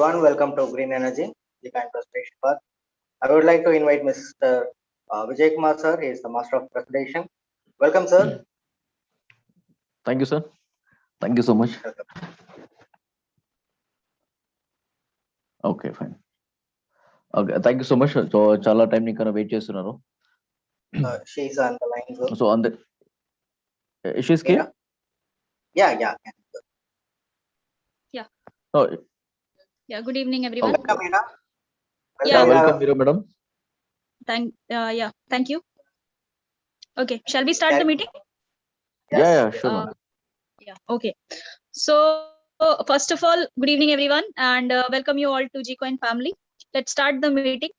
everyone. Welcome to Green Energy, the kind frustration path. I would like to invite Mr. Vijay Kumar sir. He is the Master of Presentation. Welcome, sir. Thank you, sir. Thank you so much. Welcome. Okay, fine. Okay, thank you so much. So, చాలా time ని కన్నా wait చేస్తున్నారు. She is on the line, sir. So, on the she's here. Yeah. Oh, Yeah, good evening, everyone. Welcome, Meera. Yeah, welcome, Meera, madam. Thank you. Okay, shall we start the meeting? Yes. Yeah, sure. Ma'am. Okay. So, first of all, good evening, everyone, and welcome you all to Gcoin family. Let's start the meeting.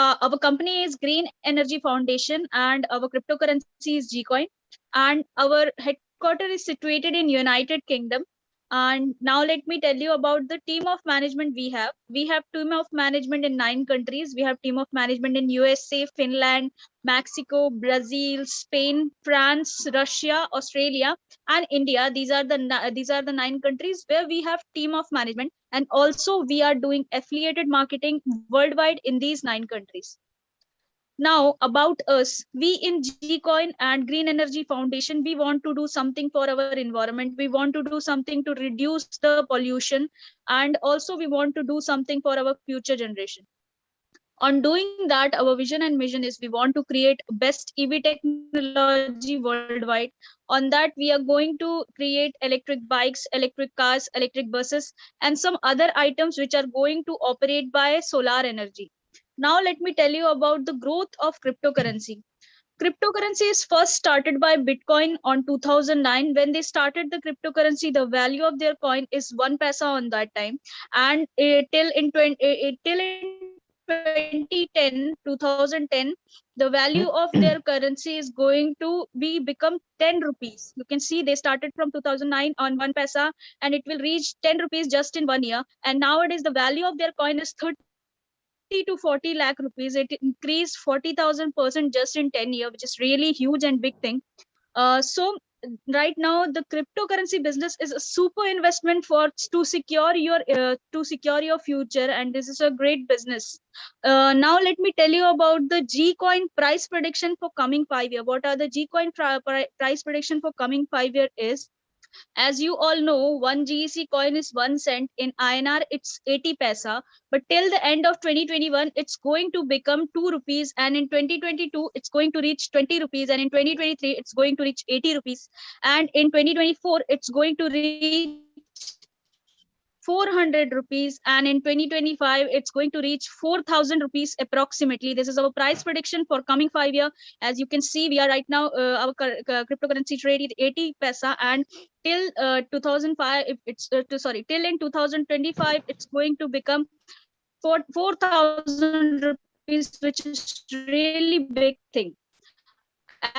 Our company is Green Energy Foundation, and our cryptocurrency is Gcoin, and our headquarters is situated in United Kingdom. And now let me tell you about the team of management we have. We have team of management in 9 countries. We have team of management in USA, Finland, Mexico, Brazil, Spain, France, Russia, Australia, and India. These are the 9 countries where we have team of management, and also we are doing affiliated marketing worldwide in these 9 countries. Now about us, we in Gcoin and Green Energy Foundation, we want to do something for our environment. We want to do something to reduce the pollution, and also we want to do something for our future generation. On doing that, our vision and mission is we want to create best EV technology worldwide. On that, we are going to create electric bikes, electric cars, electric buses, and some other items which are going to operate by solar energy. Now, let me tell you about the growth of cryptocurrency. Cryptocurrency is first started by Bitcoin on 2009. When they started the cryptocurrency, the value of their coin is 1 paisa on that time, and till in 2010, the value of their currency is going to be become 10 rupees. You can see they started from 2009 on 1 paisa, and it will reach 10 rupees just in 1 year. And nowadays the value of their coin is 30 to 40 lakh rupees. It increased 40,000% just in 10 years, which is really huge and big thing. So right now the cryptocurrency business is a super investment for to secure your future, and this is a great business. Now let me tell you about the Gcoin price prediction for coming 5 years. What are the Gcoin price prediction for coming 5 years is, as you all know, 1 GEC coin is 1 cent. In INR, it's 80 paisa. But till the end of 2021, it's going to become 2 rupees. And in 2022, it's going to reach 20 rupees. And in 2023, it's going to reach 80 rupees. And in 2024, it's going to reach 400 rupees, and in 2025 it's going to reach 4,000 rupees approximately. This is our price prediction for coming 5 years. As you can see, we are right now our cryptocurrency trade is 80 paisa, and till 2005 till in 2025 it's going to become 4,000 rupees, which is really big thing.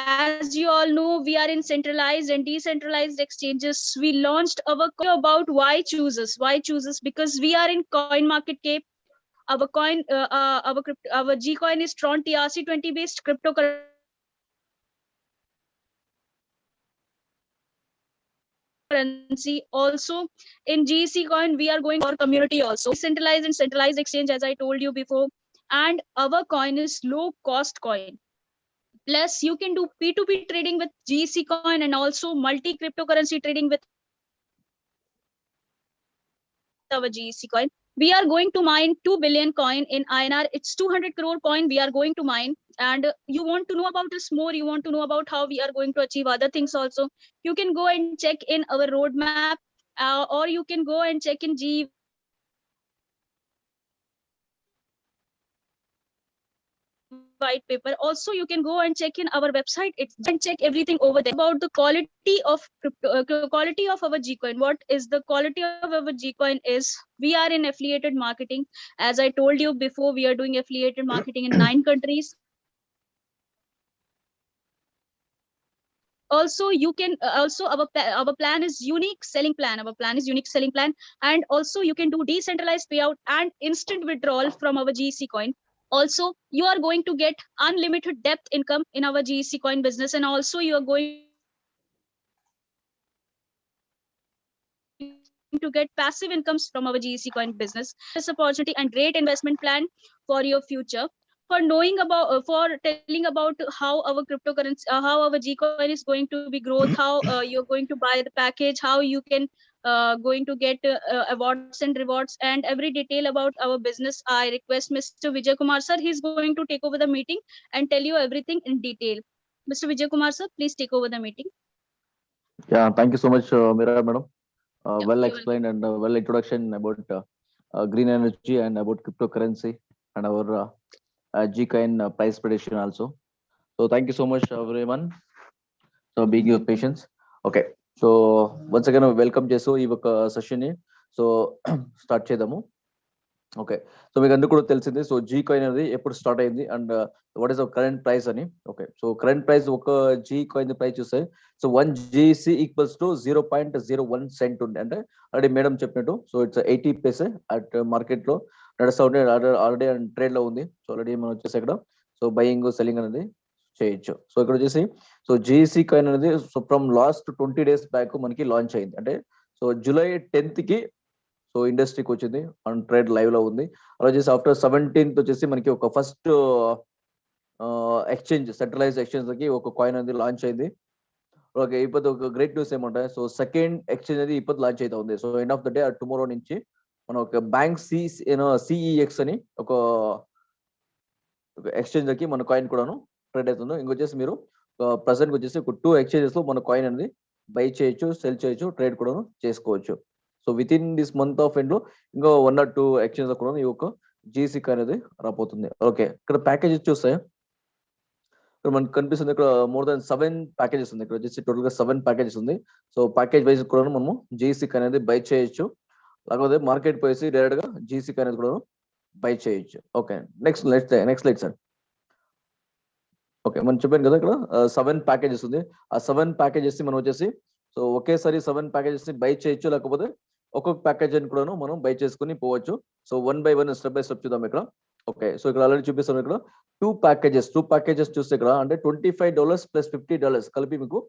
As you all know, we are in centralized and decentralized exchanges. We launched our about why chooses because we are in coin market cap. Our coin, our Gcoin is Tron TRC20 based cryptocurrency. Also in GC coin, we are going for community also. Decentralized and centralized exchange, as I told you before. And our coin is low cost coin. Plus, you can do P2P trading with GC coin and also multi cryptocurrency trading with our GC coin. We are going to mine 2 billion coin in INR. It's 200 crore coin we are going to mine. And you want to know about this more, you want to know about how we are going to achieve other things also, you can go and check in our roadmap, or you can go and check in G white paper. Also, you can go and check in our website and check everything over there about the quality of quality of our Gcoin. What is the quality of our Gcoin is, we are in affiliated marketing. As I told you before, we are doing affiliated marketing in 9 countries. Also, you can also our plan is unique selling plan. Our plan is unique selling plan, and also you can do decentralized payout and instant withdrawal from our GC coin. Also, you are going to get unlimited depth income in our GC coin business, and also you are going to get passive incomes from our GEC coin business. This opportunity and great investment plan for your future. For knowing about, for telling about how our cryptocurrency, how our Gcoin is going to be growth, how you're going to buy the package, how you can going to get awards and rewards, and every detail about our business, I request Mr. Vijay Kumar sir. He's going to take over the meeting and tell you everything in detail. Mr. Vijay Kumar sir, please take over the meeting. Yeah, thank you so much, Mira madam. Yeah, Well you're explained and well introduction about green energy and about cryptocurrency and our Gcoin price prediction also. So thank you so much, everyone. So being your patience. Okay. So once again, welcome Jesu ఈ ఒక session ని. So start చేద్దాము. Okay, so మీకు అందరూ కూడా తెలిసింది. So G coin అనేది ఎప్పుడు స్టార్ట్ అయింది and what is current price అని. ఓకే, సో కరెంట్ ప్రైస్ ఒక జీ కాయిన్ ప్రైస్ చూస్తే so 1 GC equals to 0.01 cent ఉంది. అంటే ఆల్రెడీ మేడం చెప్పినట్టు so it's 80 paise at market లో నడుస్తూ ఉంటే ఆల్రెడీ ట్రేడ్ లో ఉంది. సో ఆల్రెడీ మనం వచ్చేసి ఇక్కడ సో బయింగ్ సెల్లింగ్ అనేది చేయొచ్చు. సో ఇక్కడ వచ్చేసి సో జీసీ కాయిన్ అనేది so from last 20 days back మనకి లాంచ్ అయింది. అంటే సో July 10th కి సో ఇండస్ట్రీకి వచ్చింది అండ్ ట్రేడ్ లైవ్ లో ఉంది. అలా వచ్చేసి ఆఫ్టర్ 17th వచ్చేసి మనకి ఒక ఫస్ట్ ఎక్స్చేంజ్ సెంట్రలైజ్ ఎక్స్చేంజ్ కి ఒక కాయిన్ అనేది లాంచ్ అయింది. ఓకే, ఇప్పుడు ఒక గ్రేట్ న్యూస్ ఏమంటే సో సెకండ్ ఎక్స్చేంజ్ అనేది ఇప్పుడు లాంచ్ అయితే ఉంది. So end of the day tomorrow నుంచి మనం ఒక బ్యాంక్ సిఈఎక్స్ అని ఒక ఎక్స్చేంజ్ కి మన కాయిన్ కూడాను ట్రేడ్ అవుతుంది. ఇంకొచ్చేసి మీరు ప్రెసెంట్ వచ్చేసి ఒక 2 exchanges లో మన కాయిన్ అనేది బై చేయొచ్చు, సెల్ చేయొచ్చు, ట్రేడ్ కూడా చేసుకోవచ్చు. So with in this month of end లో ఇంకో 1 or 2 exchanges కూడా ఈ యొక్క జీసీ కాయిన్ అనేది రాబోతుంది. ఓకే, ఇక్కడ ప్యాకేజెస్ చూస్తే ఇక్కడ మనకు కనిపిస్తుంది ఇక్కడ మోర్ దాన్ 7 ప్యాకేజెస్ ఉంది. ఇక్కడ వచ్చేసి టోటల్ గా 7 ప్యాకేజెస్ ఉంది. సో ప్యాకేజ్ వైజ్ కూడా మనము జీసీ కాయిన్ అనేది బై చేయొచ్చు, లేకపోతే మార్కెట్ పోయేసి డైరెక్ట్ గా జీసీ కాయిన్ అనేది కూడా బై చేయొచ్చు. Okay, next light sir. Okay, మనం చెప్పాను కదా ఇక్కడ 7 ప్యాకేజెస్ ఉంది. ఆ 7 ప్యాకేజెస్ మనం వచ్చేసి సో ఒకేసారి 7 ప్యాకేజెస్ ని బై చేయొచ్చు, లేకపోతే ఒక్కొక్క ప్యాకేజ్ అని కూడా మనం బై చేసుకుని పోవచ్చు. So 1 by 1 step by step చూద్దాం ఇక్కడ. ఓకే, సో ఇక్కడ ఆల్రెడీ చూపిస్తాను ఇక్కడ 2 ప్యాకేజెస్ చూస్తే ఇక్కడ అంటే $25 + $50 కలిపి మీకు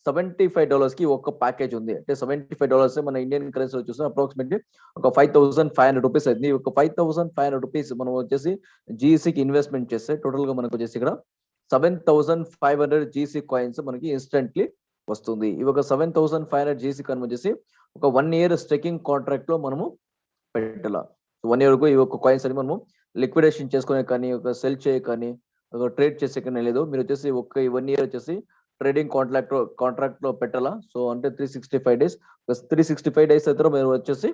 $75 కి ఒక ప్యాకేజ్ ఉంది. అంటే $75 మన ఇండియన్ కరెన్సీలో చూస్తే అప్రాక్సిమేట్లీ ఒక 5,500 రూపీస్ అవుతుంది. ఒక 5,500 రూపీస్ మనం వచ్చేసి జీసీకి ఇన్వెస్ట్మెంట్ చేస్తే టోటల్ గా మనకు వచ్చేసి ఇక్కడ 7,500 జీసీ కాయిన్స్ మనకి ఇన్స్టెంట్లీ వస్తుంది. ఇవి ఒక 7,500 జీసీ కాయిన్ వచ్చేసి ఒక 1 year స్టేకింగ్ కాంట్రాక్ట్ లో మనము పెట్టాల. 1 year ఈ ఒక కాయిన్స్ అని మనము లిక్విడేషన్ చేసుకునే కానీ, ఒక సెల్ చేయ కానీ, ఒక ట్రేడ్ చేసే కానీ లేదు. మీరు వచ్చేసి ఒక 1 year వచ్చేసి ట్రేడింగ్ కాంట్రాక్ట్ లో పెట్టాలా. సో అంటే 365 days, 365 days అయితే మీరు వచ్చేసి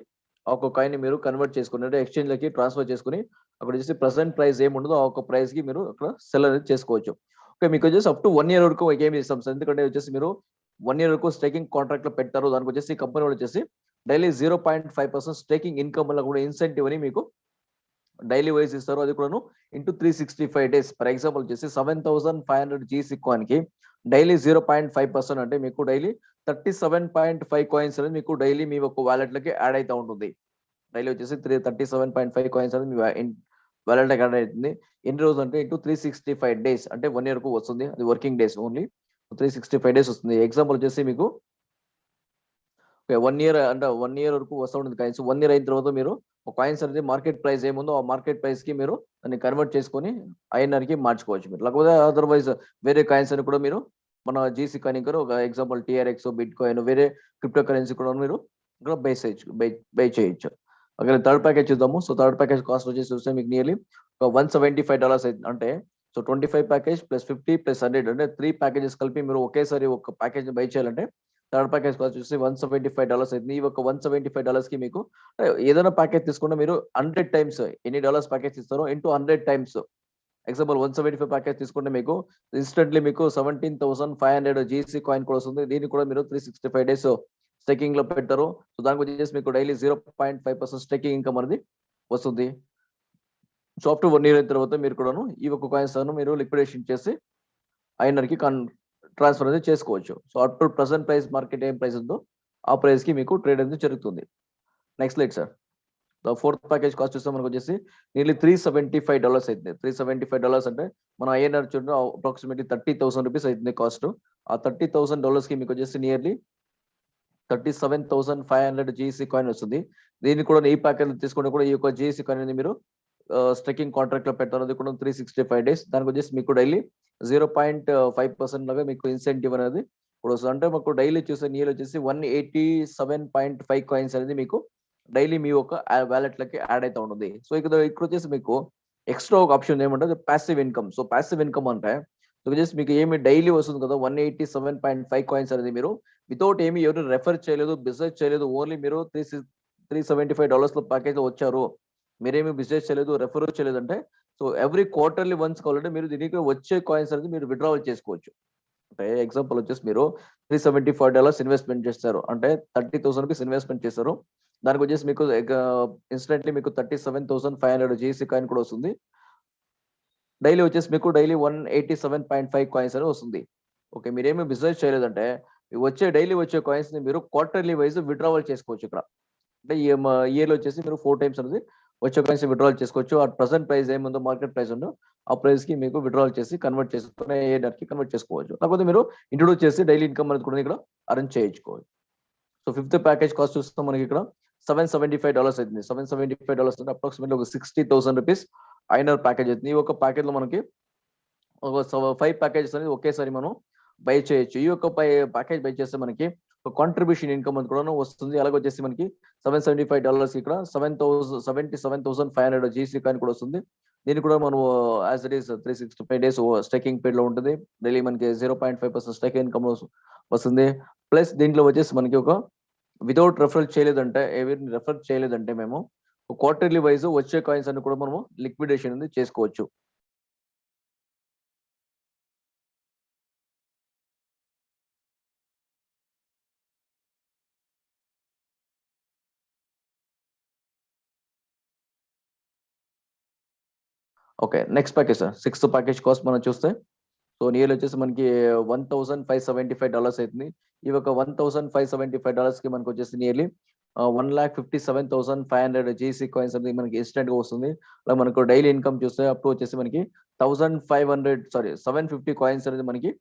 ఒక కాయిన్ ని మీరు కన్వర్ట్ చేసుకుని అంటే ఎక్స్చేంజ్ లకి ట్రాన్స్ఫర్ చేసుకుని అక్కడ వచ్చేసి ప్రెసెంట్ ప్రైస్ ఏముండదో ఆ ఒక ప్రైస్ కి మీరు అక్కడ సెల్ అనేది చేసుకోవచ్చు. ఓకే, మీకు వచ్చేసి అప్ టు 1 year వరకు ఏమి ఇస్తాం సార్, ఎందుకంటే వచ్చేసి మీరు 1 year వరకు స్టేకింగ్ కాంట్రాక్ట్ లో పెట్టారు. దానికి వచ్చేసి కంపెనీ వాళ్ళు వచ్చేసి డైలీ 0.5% స్టేకింగ్ ఇన్కమ్ వల్ల కూడా ఇన్సెంటివ్ అని మీకు డైలీ వైజ్ ఇస్తారు. అది కూడా ఇంటూ 365 days. ఫర్ ఎగ్జాంపుల్ వచ్చేసి 7,500 జీసీ కాయిన్ కి డైలీ 0.5% అంటే మీకు డైలీ 37.5 కాయిన్స్ అనేది మీకు డైలీ మీ ఒక వాలెట్ లకి యాడ్ అవుతూ ఉంటుంది. డైలీ వచ్చేసి 37.5 కాయిన్స్ అనేది మీ వాలెట్ లకి యాడ్ అవుతుంది. ఎన్ని రోజులు అంటే ఇంటూ 365 days అంటే 1 year కు వస్తుంది. అది వర్కింగ్ డేస్ ఓన్లీ 365 days వస్తుంది. ఎగ్జాంపుల్ వచ్చేసి మీకు 1 year అంటే 1 year వరకు వస్తూ ఉంటుంది కాయిన్స్. 1 year అయిన తర్వాత మీరు కాయిన్స్ అనేది మార్కెట్ ప్రైస్ ఏముందో ఆ మార్కెట్ ప్రైస్ కి మీరు దాన్ని కన్వర్ట్ చేసుకొని INR కి మార్చుకోవచ్చు మీరు. లేకపోతే అదర్వైజ్ వేరే కాయిన్స్ అని కూడా మీరు మన జీసీ కాయిన్ కూడా ఒక ఎగ్జాంపుల్ TRX, బిట్ కాయిన్, వేరే క్రిప్టో కరెన్సీ కూడా మీరు ఇక్కడ బై చేయొచ్చు. ఓకే, థర్డ్ ప్యాకేజ్ చూద్దాము. సో థర్డ్ ప్యాకేజ్ కాస్ట్ వచ్చేసి చూస్తే మీకు నియర్లీ ఒక $175 అవుతుంది. అంటే సో 25 ప్యాకేజ్ + 50 + 100 అంటే 3 ప్యాకేజెస్ కలిపి మీరు ఒకేసారి ఒక ప్యాకేజ్ బై చేయాలంటే థర్డ్ ప్యాకేజ్ కాస్ట్ చూసి $175 అవుతుంది. ఈ ఒక $175 కి మీకు ఏదైనా ప్యాకేజ్ తీసుకుంటే మీరు 100 times ఎన్ని డాలర్స్ ప్యాకేజ్ ఇస్తారో ఇంటూ 100 times. ఎగ్జాంపుల్ 175 ప్యాకేజ్ తీసుకుంటే మీకు ఇన్స్టెంట్లీ మీకు 17,500 జీసీ కాయిన్ కూడా వస్తుంది. దీన్ని కూడా మీరు 365 days స్టేకింగ్ లో పెట్టారు. సో దానికి వచ్చేసి మీకు డైలీ 0.5% స్టేకింగ్ ఇన్కమ్ అనేది వస్తుంది. సో అప్ టు 1 year అయిన తర్వాత మీరు కూడాను ఈ ఒక కాయిన్స్ మీరు లిక్విడేషన్ చేసి INR కి ట్రాన్స్ఫర్ అనేది చేసుకోవచ్చు. So up to present price market ఏం ప్రైస్ ఉందో ఆ ప్రైస్ కి మీకు ట్రేడ్ అనేది జరుగుతుంది. Next light sir. Fourth package cost చూస్తే మనకు వచ్చేసి నియర్లీ $375 అవుతుంది. $375 అంటే మన INR చూడండి అప్రాక్సిమేట్లీ 30,000 రూపీస్ అవుతుంది కాస్ట్. ఆ $30,000 కి మీకు వచ్చేసి నియర్లీ 37,500 జీసీ కాయిన్ వస్తుంది. దీన్ని కూడా ఈ ప్యాకేజ్ తీసుకుంటే కూడా ఈ యొక్క జీసీ కాయిన్ అనేది మీరు స్ట్రైకింగ్ కాంట్రాక్ట్ లో పెట్టారు. అది కూడా 365 డేస్. దానికి వచ్చేసి మీకు డైలీ 0.5% లాగా మీకు ఇన్సెంటివ్ అనేది ఇప్పుడు వస్తుంది. అంటే మాకు డైలీ చూసే నియర్ వచ్చేసి 187.5 కాయిన్స్ అనేది మీకు డైలీ మీ యొక్క వ్యాలెట్ లకి యాడ్ అవుతా ఉంటుంది. సో ఇక్కడ వచ్చేసి మీకు ఎక్స్ట్రా ఒక ఆప్షన్ ఏమంటే passive income. So passive income అంటే వచ్చేసి మీకు ఏమి డైలీ వస్తుంది కదా 187.5 కాయిన్స్ అనేది మీరు వితౌట్ ఏమి ఎవరు రెఫర్ చేయలేదు, బిజినెస్ చేయలేదు, ఓన్లీ మీరు $375 ప్యాకేజ్ లో వచ్చారు, మీరేమి బిజినెస్ చేయలేదు, రెఫర్ చేయలేదు అంటే సో ఎవ్రీ క్వార్టర్లీ వన్స్ కావాలంటే మీరు దీనికి వచ్చే కాయిన్స్ అనేది మీరు విత్డ్రావల్ చేసుకోవచ్చు. అంటే ఎగ్జాంపుల్ వచ్చేసి మీరు $375 ఇన్వెస్ట్మెంట్ చేస్తారు అంటే 30,000 రూపీస్ ఇన్వెస్ట్మెంట్ చేస్తారు. దానికి వచ్చేసి మీకు ఇన్స్టెంట్లీ మీకు 37,500 జీసీ కాయిన్ కూడా వస్తుంది. డైలీ వచ్చేసి మీకు డైలీ 187.5 కాయిన్స్ అని వస్తుంది. ఓకే, మీరేమి బిజినెస్ చేయలేదంటే వచ్చే డైలీ వచ్చే కాయిన్స్ ని మీరు క్వార్టర్లీ వైజ్ విత్డ్రావల్ చేసుకోవచ్చు. ఇక్కడ అంటే ఇయర్ లో వచ్చేసి మీరు 4 టైమ్స్ అనేది వచ్చే కాయిన్స్ విత్డ్రావల్ చేసుకోవచ్చు. ఆ ప్రెసెంట్ ప్రైస్ ఏముందో మార్కెట్ ప్రైస్ ఉందో ఆ ప్రైస్ కి మీకు విత్డ్రావల్ చేసి కన్వర్ట్ చేసుకుని ఏడాదికి కన్వర్ట్ చేసుకోవచ్చు. కాకపోతే మీరు ఇంట్రొడ్యూస్ చేసి డైలీ ఇన్కమ్ అనేది కూడా ఇక్కడ అరేంజ్ చేయించుకోవచ్చు. సో 5th ప్యాకేజ్ కాస్ట్ చూస్తాం మనకి ఇక్కడ $775 అవుతుంది. $775 అంటే అప్రాక్సిమేట్లీ ఒక 60,000 రూపీస్ ఐనర్ ప్యాకేజ్ అవుతుంది. ఈ ఒక ప్యాకేజ్ లో మనకి ఒక 5 ప్యాకేజెస్ అనేది ఒకేసారి మనం బై చేయొచ్చు. ఈ యొక్క ప్యాకేజ్ బై చేస్తే మనకి కాంట్రిబ్యూషన్ ఇన్కమ్ అని కూడా వస్తుంది. అలాగే వచ్చేసి మనకి $775 ఇక్కడ 77,500 జీసీ కాయిన్ కూడా వస్తుంది. దీన్ని కూడా మనం as it is 365 days staking period లో ఉంటుంది. డైలీ మనకి 0.5% స్టేక్ ఇన్కమ్ వస్తుంది. ప్లస్ దీంట్లో వచ్చేసి మనకి ఒక వితౌట్ రెఫరల్ చేయలేదంటే ఎవరిని రెఫర్ చేయలేదంటే మేము క్వార్టర్లీ వైజ్ వచ్చే కాయిన్స్ అన్ని కూడా మనము లిక్విడేషన్ అనేది చేసుకోవచ్చు. Okay, next package sir 6th package cost మనం చూస్తే సో నియర్ వచ్చేసి మనకి $1,575 అవుతుంది. ఈ ఒక $1,575 కి మనకు వచ్చేసి నియర్లీ 1,57,500 జీసీ కాయిన్స్ అనేది మనకి ఇన్స్టెంట్ గా వస్తుంది. అలా మనకు డైలీ ఇన్కమ్ చూస్తే అప్ టు వచ్చేసి మనకి 750 కాయిన్స్ అనేది మనకి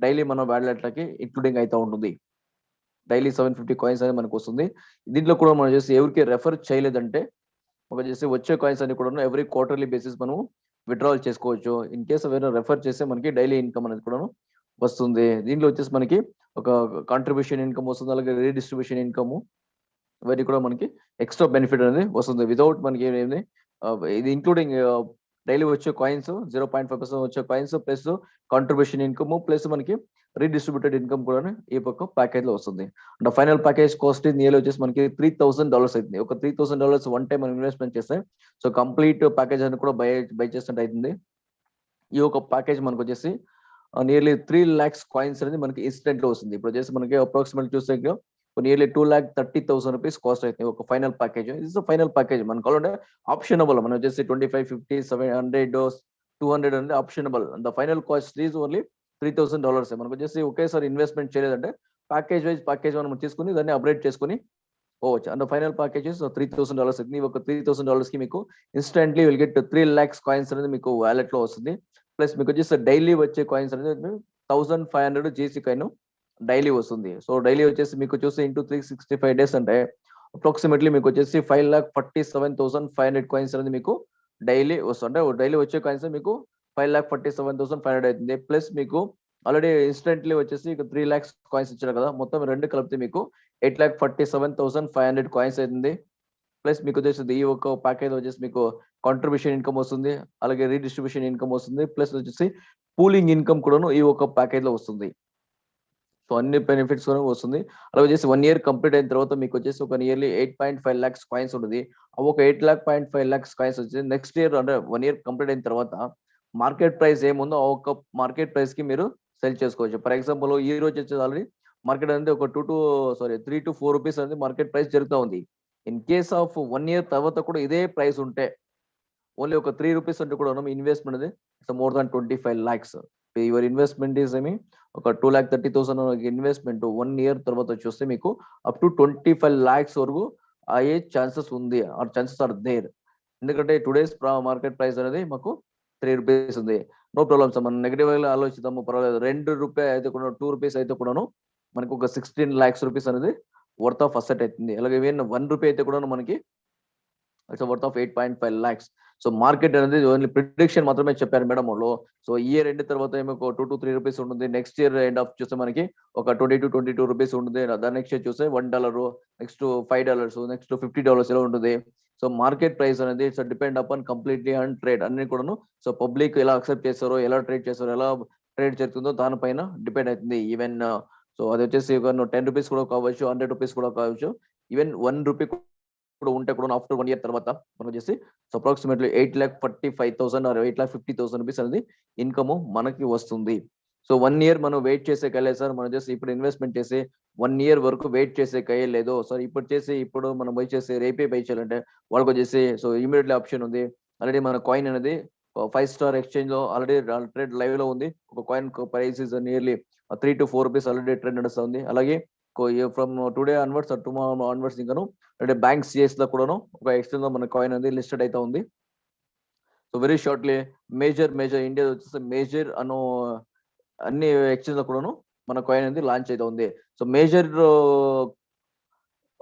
డైలీ మన వ్యాలెట్లకి ఇంక్లూడింగ్ అయితే ఉంటుంది. డైలీ 750 కాయిన్స్ అనేది మనకు వస్తుంది. దీంట్లో కూడా మనం చేసి ఎవరికి రెఫర్ చేయలేదంటే వచ్చేసి వచ్చే కాయిన్స్ అన్ని కూడా ఎవ్రీ క్వార్టర్లీ బేసిస్ మనం విత్డ్రావల్ చేసుకోవచ్చు. ఇన్ కేస్ ఎవరైనా రెఫర్ చేస్తే మనకి డైలీ ఇన్కమ్ అనేది కూడా వస్తుంది. దీంట్లో వచ్చేసి మనకి ఒక కాంట్రిబ్యూషన్ ఇన్కమ్ వస్తుంది. అలాగే రీడిస్ట్రిబ్యూషన్ ఇన్కమ్ ఇవన్నీ కూడా మనకి ఎక్స్ట్రా బెనిఫిట్ అనేది వస్తుంది. వితౌట్ మనకి ఏమి ఇది ఇంక్లూడింగ్ డైలీ వచ్చే కాయిన్స్ 0.5% వచ్చే coins plus contribution income plus మనకి రీడిస్ట్రిబ్యూటెడ్ ఇన్కమ్ కూడా ఈ పక్క ప్యాకేజ్ లో వస్తుంది. అంటే ఫైనల్ ప్యాకేజ్ కాస్ట్ నియర్ వచ్చేసి మనకి $3,000 అవుతుంది. ఒక $3,000 వన్ టైం మనం ఇన్వెస్ట్మెంట్ చేస్తే సో కంప్లీట్ ప్యాకేజ్ అని కూడా బై చేసినట్టు అవుతుంది. ఈ ఒక ప్యాకేజ్ మనకు వచ్చేసి నియర్లీ 3 lakhs కాయిన్స్ అనేది మనకి ఇన్స్టెంట్ లో వస్తుంది. ఇప్పుడు వచ్చేసి మనకి అప్రాక్సిమేట్ చూస్తే నియర్లీ 2,30,000 రూపీస్ కాస్ట్ అవుతుంది ఒక ఫైనల్ ప్యాకేజ్. ఇది ఫైనల్ ప్యాకేజ్ మనకు కావాలంటే ఆప్షనబుల్. మనం వచ్చేసి 25, 50, 700, 200 అనేది optionable. The final cost is only $3,000. మనకు వచ్చేసి ఒకేసారి ఇన్వెస్ట్మెంట్ చేయలేదంటే ప్యాకేజ్ వైజ్ ప్యాకేజ్ మనం తీసుకుని దాన్ని అప్గ్రేడ్ చేసుకుని పోవచ్చు. అండ్ ఫైనల్ ప్యాకేజెస్ $3,000 అవుతుంది. ఒక $3,000 కి మీకు instantly will get 3 lakhs coins అనేది మీకు వాలెట్ లో వస్తుంది. ప్లస్ మీకు వచ్చేసి డైలీ వచ్చే కాయిన్స్ అనేది 1,500 జీసీ కాయిన్ డైలీ వస్తుంది. సో డైలీ వచ్చేసి మీకు చూస్తే ఇంటూ 365 డేస్ అంటే అప్రాక్సిమేట్లీ మీకు వచ్చేసి 5,47,500 కాయిన్స్ అనేది మీకు డైలీ వస్తుంది. అంటే డైలీ వచ్చే కాయిన్స్ మీకు 5,47,500 అవుతుంది. ప్లస్ మీకు ఆల్రెడీ ఇన్స్టెంట్లీ వచ్చేసి 3 lakhs కాయిన్స్ ఇచ్చారు కదా, మొత్తం రెండు కలిపితే మీకు 8,47,500 కాయిన్స్ అవుతుంది. ప్లస్ మీకు వచ్చేసి ఈ ఒక ప్యాకేజ్ వచ్చేసి మీకు కాంట్రిబ్యూషన్ ఇన్కమ్ వస్తుంది, అలాగే రీడిస్ట్రిబ్యూషన్ ఇన్కమ్ వస్తుంది, ప్లస్ వచ్చేసి పూలింగ్ ఇన్కమ్ కూడా ఈ ఒక ప్యాకేజ్ లో వస్తుంది. సో అన్ని బెనిఫిట్స్ కూడా వస్తుంది. అలా వచ్చేసి 1 year కంప్లీట్ అయిన తర్వాత మీకు వచ్చేసి ఒక నియర్లీ 8.5 lakhs కాయిన్స్ ఉంటుంది. ఒక 8.5 lakhs కాయిన్స్ వచ్చి నెక్స్ట్ ఇయర్ అంటే 1 year కంప్లీట్ అయిన తర్వాత మార్కెట్ ప్రైస్ ఏముందో ఆ ఒక మార్కెట్ ప్రైస్ కి మీరు సెల్ చేసుకోవచ్చు. ఫర్ ఎగ్జాంపుల్ ఈ రోజు వచ్చేసి ఆల్రెడీ మార్కెట్ అనేది ఒక 3 to 4 రూపీస్ అనేది మార్కెట్ ప్రైస్ జరుగుతూ ఉంది. ఇన్ కేస్ ఆఫ్ 1 year తర్వాత కూడా ఇదే ప్రైస్ ఉంటే ఓన్లీ ఒక 3 రూపీస్ అంటే కూడా ఇన్వెస్ట్మెంట్ అనేది more than 25 lakhs. Your investment is ఏమి ఒక 2,30,000 ఇన్వెస్ట్మెంట్ 1 year తర్వాత చూస్తే మీకు అప్ టు 25 lakhs వరకు అయ్యే ఛాన్సెస్ ఉంది. Or chances are there. ఎందుకంటే టుడేస్ మార్కెట్ ప్రైస్ అనేది మాకు 3 రూపీస్ ఉంది. నో ప్రాబ్లమ్ సార్, మనం నెగిటివ్ గా ఆలోచిద్దాము, పర్వాలేదు. 2 రూపాయలు అయితే కూడా 2 రూపీస్ అయితే కూడాను మనకు ఒక 16 lakhs రూపీస్ అనేది వర్త్ ఆఫ్ అసెట్ అవుతుంది. అలాగే ఈవెన్ 1 రూపీ అయితే కూడా మనకి it's worth of 8.5 lakhs. So market అనేది ఓన్లీ ప్రిడిక్షన్ మాత్రమే చెప్పారు మేడం వాళ్ళు. సో ఇయర్ ఎండ్ తర్వాత ఏమో 2 to 3 రూపీస్ ఉంటుంది. నెక్స్ట్ ఇయర్ ఎండ్ ఆఫ్ చూస్తే మనకి ఒక 22 రూపీస్ ఉంటుంది. దాని నెక్స్ట్ ఇయర్ చూస్తే $1, నెక్స్ట్ $5, నెక్స్ట్ $50 ఇలా ఉంటుంది. సో మార్కెట్ ప్రైస్ అనేది it's depend upon completely on trade అన్ని కూడాను. సో పబ్లిక్ ఎలా అక్సెప్ట్ చేస్తారో, ఎలా ట్రేడ్ చేస్తారో, ఎలా ట్రేడ్ జరుగుతుందో దానిపైన డిపెండ్ అవుతుంది. ఈవెన్ సో అది వచ్చేసి 10 రూపీస్ కూడా కావచ్చు, 100 రూపీస్ కూడా కావచ్చు, ఈవెన్ 1 రూపీ కూడా ఉంటే కూడా ఆఫ్టర్ 1 year తర్వాత మనం వచ్చేసి అప్రాక్సిమేట్లీ 8,45,000 ఆర్ 8,50,000 రూపీస్ అనేది ఇన్కమ్ మనకి వస్తుంది. సో 1 year మనం వెయిట్ చేసే కలే సార్, మనం చేసి ఇప్పుడు ఇన్వెస్ట్మెంట్ చేసి 1 year వరకు వెయిట్ చేసే లేదు సార్. ఇప్పుడు మనం బై చేసి రేపే బై చేయాలంటే వాళ్ళకి వచ్చేసి సో ఇమీడియట్లీ ఆప్షన్ ఉంది. ఆల్రెడీ మన కాయిన్ అనేది 5 star ఎక్స్చేంజ్ లో ఆల్రెడీ ట్రేడ్ లైవ్ లో ఉంది. ఒక coin price is nearly 3 to 4 rupees already trade నడుస్తుంది. అలాగే from today onwards or tomorrow onwards ఇంకాను అంటే బ్యాంక్ సిఎస్ లో కూడాను ఒక ఎక్స్చేంజ్ లో మన కాయిన్ అనేది లిస్టెడ్ అయితే ఉంది. So very shortly major India వచ్చేసి మేజర్ అను అన్ని ఎక్స్చేంజ్ లో కూడాను మన కాయిన్ అనేది లాంచ్ అయితే ఉంది. సో మేజర్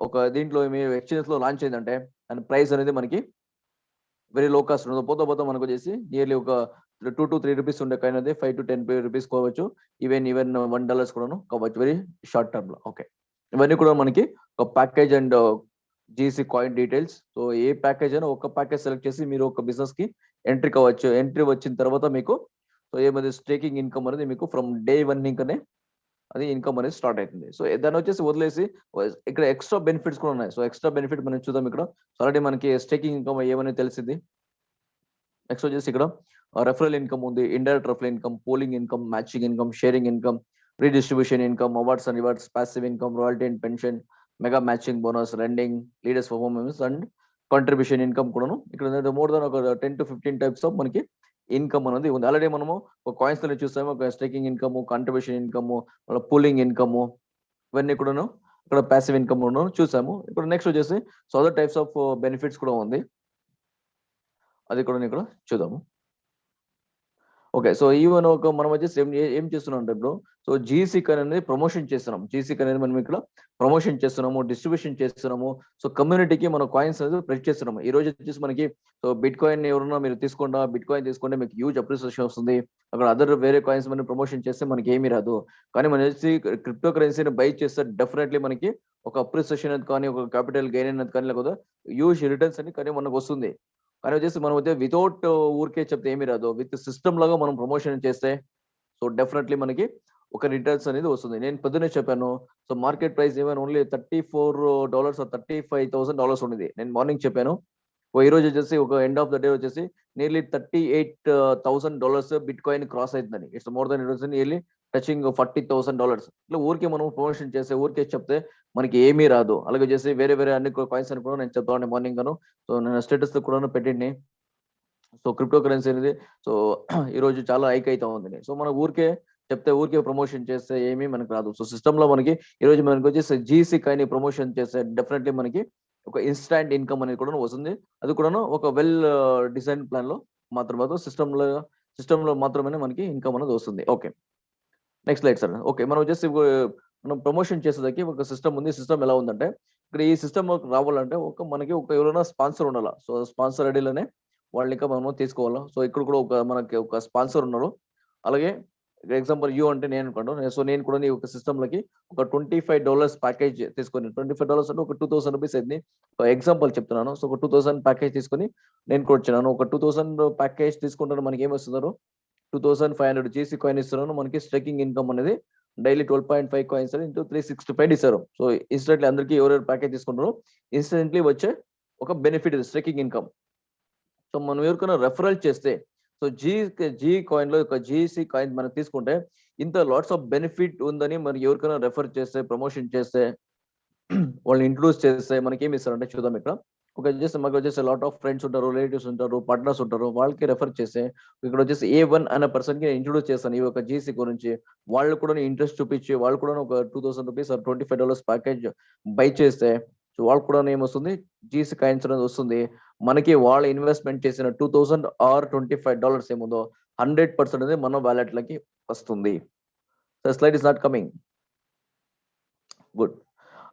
ఒక దీంట్లో ఎక్స్చేంజ్ లో లాంచ్ అయిందంటే దాని ప్రైస్ అనేది మనకి వెరీ లో కాస్ట్ ఉండదు. పోతా మనకు వచ్చేసి నియర్లీ ఒక 2 to 3 రూపీస్ ఉండే కాయిన్ అనేది 5 to 10 రూపీస్ కావచ్చు, ఈవెన్ $1 కూడాను కావచ్చు, వెరీ షార్ట్ టర్మ్ లో. ఓకే, ఇవన్నీ కూడా మనకి ఒక package and GC coin details. So A package అయినా ఒక ప్యాకేజ్ సెలెక్ట్ చేసి మీరు ఒక బిజినెస్ కి ఎంట్రీ కావచ్చు. ఎంట్రీ వచ్చిన తర్వాత మీకు సో ఏమైతే స్టేకింగ్ ఇన్కమ్ అనేది మీకు ఫ్రమ్ డే 1 ఇంకనే అది ఇన్కమ్ అనేది స్టార్ట్ అవుతుంది. సో దాన్ని వచ్చేసి వదిలేసి ఇక్కడ ఎక్స్ట్రా బెనిఫిట్స్ కూడా ఉన్నాయి. సో ఎక్స్ట్రా బెనిఫిట్ మనం చూద్దాం. ఇక్కడ ఆల్రెడీ మనకి స్టేకింగ్ ఇన్కమ్ ఏమని తెలిసింది. నెక్స్ట్ వచ్చేసి ఇక్కడ రెఫరల్ ఇన్కమ్ ఉంది, indirect referral income, pooling income, matching income, sharing income, redistribution income, awards and rewards, passive income, royalty and pension, mega matching bonus, రెండింగ్, leaders performance and contribution income కూడాను ఇక్కడ more than ఒక 10 to 15 types of మనకి income అనేది ఉంది. ఆల్రెడీ మనము ఒక కాయిన్స్ లో చూస్తాము, ఒక staking income, contribution income, pooling income, ఇవన్నీ కూడాను ఇక్కడ పాసివ్ ఇన్కమ్ చూసాము. ఇప్పుడు నెక్స్ట్ వచ్చేసి so other types of benefits కూడా ఉంది, అది కూడా ఇక్కడ చూద్దాము. ఓకే, సో ఈవెన్ ఒక మనం వచ్చేసి ఏం చేస్తున్నాం అంటే ఇప్పుడు సో జీసీ కాయిన్ అనేది ప్రమోషన్ చేస్తున్నాం. జీసీ కాయిన్ అనేది మనం ఇక్కడ ప్రమోషన్ చేస్తున్నాము, డిస్ట్రిబ్యూషన్ చేస్తున్నాము. సో కమ్యూనిటీకి మన కాయిన్స్ అనేది ప్రెస్ చేస్తున్నాము. ఈ రోజు వచ్చేసి మనకి సో బిట్ కాయిన్ ఎవరన్నా మీరు తీసుకుంటా, బిట్ కాయిన్ తీసుకుంటే మీకు హ్యూజ్ అప్రిసియేషన్ వస్తుంది. అక్కడ అదర్ వేరే కాయిన్స్ మనం ప్రమోషన్ చేస్తే మనకి ఏమీ రాదు. కానీ మనం వచ్చి క్రిప్టో కరెన్సీని బై చేస్తే డెఫినెట్లీ మనకి ఒక అప్రిసియేషన్ అనేది కానీ, ఒక క్యాపిటల్ గెయిన్ అనేది కానీ, లేకపోతే హ్యూజ్ రిటర్న్స్ అని కానీ మనకు వస్తుంది. కానీ వచ్చేసి మనం అయితే వితౌట్ ఊరికే చెప్తే ఏమీ రాదు. విత్ సిస్టమ్ లాగా మనం ప్రమోషన్ చేస్తే సో డెఫినెట్లీ మనకి ఒక రిటర్న్స్ అనేది వస్తుంది. నేను పొద్దున్నే చెప్పాను, సో మార్కెట్ ప్రైస్ ఏమైనా ఓన్లీ $34 or $35,000 ఉండేది. నేను మార్నింగ్ చెప్పాను. ఈ రోజు వచ్చేసి ఒక ఎండ్ ఆఫ్ ద డే వచ్చేసి నియర్లీ $38,000 బిట్ కాయిన్ క్రాస్ అవుతుందని. It's more than nearly touching $40,000. ఇట్లా ఊరికే మనం ప్రమోషన్ చేస్తే, ఊరికే చెప్తే మనకి ఏమీ రాదు. అలాగే చేసి వేరే అన్ని కాయిన్స్ అని కూడా నేను చెప్తాను మార్నింగ్ గాను. సో నేను స్టేటస్ కూడా పెట్టింది. సో క్రిప్టో కరెన్సీ అనేది సో ఈ రోజు చాలా హైక్ అవుతా ఉంది. సో మనం ఊరికే చెప్తే, ఊరికే ప్రమోషన్ చేస్తే ఏమీ మనకు రాదు. సో సిస్టమ్ లో మనకి ఈ రోజు మనకి వచ్చేసి జీసీ కాయిన్ ప్రమోషన్ చేస్తే డెఫినెట్లీ మనకి ఒక ఇన్స్టాంట్ ఇన్కమ్ అనేది కూడా వస్తుంది. అది కూడా ఒక వెల్ డిజైన్ ప్లాన్ లో మాత్రమే సిస్టమ్ లో మాత్రమే మనకి ఇన్కమ్ అనేది వస్తుంది. Okay, next slide sir. Okay, మనం వచ్చేసి మనం ప్రమోషన్ చేసేదానికి ఒక సిస్టమ్ ఉంది. సిస్టమ్ ఎలా ఉందంటే ఇక్కడ ఈ సిస్టమ్ రావాలంటే మనకి ఎవరైనా స్పాన్సర్ ఉండాలా. సో స్పాన్సర్ ఐడిలోనే వాళ్ళని ఇంకా మనం తీసుకోవాలా. సో ఇక్కడ కూడా మనకి ఒక స్పాన్సర్ ఉన్నారు. అలాగే ఎగ్జాంపుల్ యూ అంటే నేను అనుకోండి. సో నేను కూడా ఒక సిస్టమ్ లకి ఒక $25 ప్యాకేజ్ తీసుకొని, $25 అంటే ఒక 2,000 రూపీస్ అయింది. ఎగ్జాంపుల్ చెప్తున్నాను. సో ఒక 2,000 ప్యాకేజ్ తీసుకొని నేను కూడా వచ్చినాను. ఒక 2,000 ప్యాకేజ్ తీసుకుంటాను. మనకి ఏమొస్తున్నారు 2,500 జీసీ కాయిన్ ఇస్తున్నాను. మనకి స్టేకింగ్ ఇన్కమ్ అనేది డైలీ 12.5 కాయిన్స్ ఇంటూ 365 ఇస్తారు. సో ఇన్స్టెంట్లీ అందరికీ ఎవరెవరు ప్యాకేజ్ తీసుకుంటారో ఇన్స్టెంట్లీ వచ్చే ఒక బెనిఫిట్ ఇది స్టేకింగ్ ఇన్కమ్. సో మనం ఎవరికైనా రెఫరల్ చేస్తే సో జీ కాయిన్ లో ఒక జీసీ కాయిన్ మనం తీసుకుంటే ఇంత లాట్స్ ఆఫ్ బెనిఫిట్ ఉందని మరి ఎవరికైనా రెఫర్ చేస్తే, ప్రమోషన్ చేస్తే, వాళ్ళని ఇంట్రొడ్యూస్ చేస్తే మనకి ఏమి ఇస్తారంటే చూద్దాం. ఇక్కడ ఒక మాకు వచ్చేసి లాట్ ఆఫ్ ఫ్రెండ్స్ ఉంటారు, రిలేటివ్స్ ఉంటారు, పార్ట్నర్స్ ఉంటారు. వాళ్ళకి రెఫర్ చేస్తే ఇక్కడ వచ్చేసి A1 అనే పర్సన్ కి ఇంట్రొడ్యూస్ చేస్తాను ఈ ఒక జీసీ గురించి. వాళ్ళు కూడా ఇంట్రెస్ట్ చూపించి వాళ్ళు కూడా ఒక 2,000 రూపీస్ ఆర్ $25 ప్యాకేజ్ బై చేస్తే సో వాళ్ళకు కూడా ఏమొస్తుంది జీసీ కాయిన్స్ అనేది వస్తుంది. మనకి వాళ్ళు ఇన్వెస్ట్మెంట్ చేసిన 2,000 or $25 ఏముందో 100% అనేది మన వాలెట్ లకి వస్తుంది. Slide is not coming good.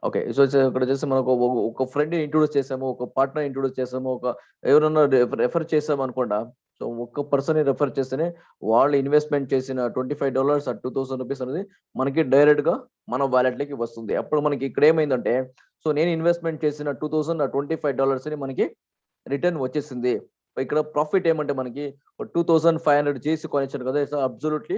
Okay. So, ఇక్కడ వచ్చేసి మనకు ఒక ఫ్రెండ్‌ని ఇంట్రొడ్యూస్ చేసాము. ఒక పార్ట్‌నర్ ఇంట్రొడ్యూస్ చేసాము. ఎవరన్నా రెఫర్ చేసామనుకోండా. సో, ఒక్క పర్సన్‌ని రెఫర్ చేస్తేనే వాళ్ళు ఇన్వెస్ట్‌మెంట్ చేసిన $25 ఆ ₹2000 అనేది మనకి డైరెక్ట్‌గా మన వాలెట్‌లోకి వస్తుంది. అప్పుడు మనకి ఇక్కడ ఏమైందంటే, సో, నేను ఇన్వెస్ట్‌మెంట్ చేసిన 2000 ఆ $25 మనకి రిటర్న్ వచ్చేసింది. ఇక్కడ ప్రాఫిట్ ఏమంటే మనకి 2500 జీసీ కాయిన్ ఇచ్చారు కదా! It's absolutely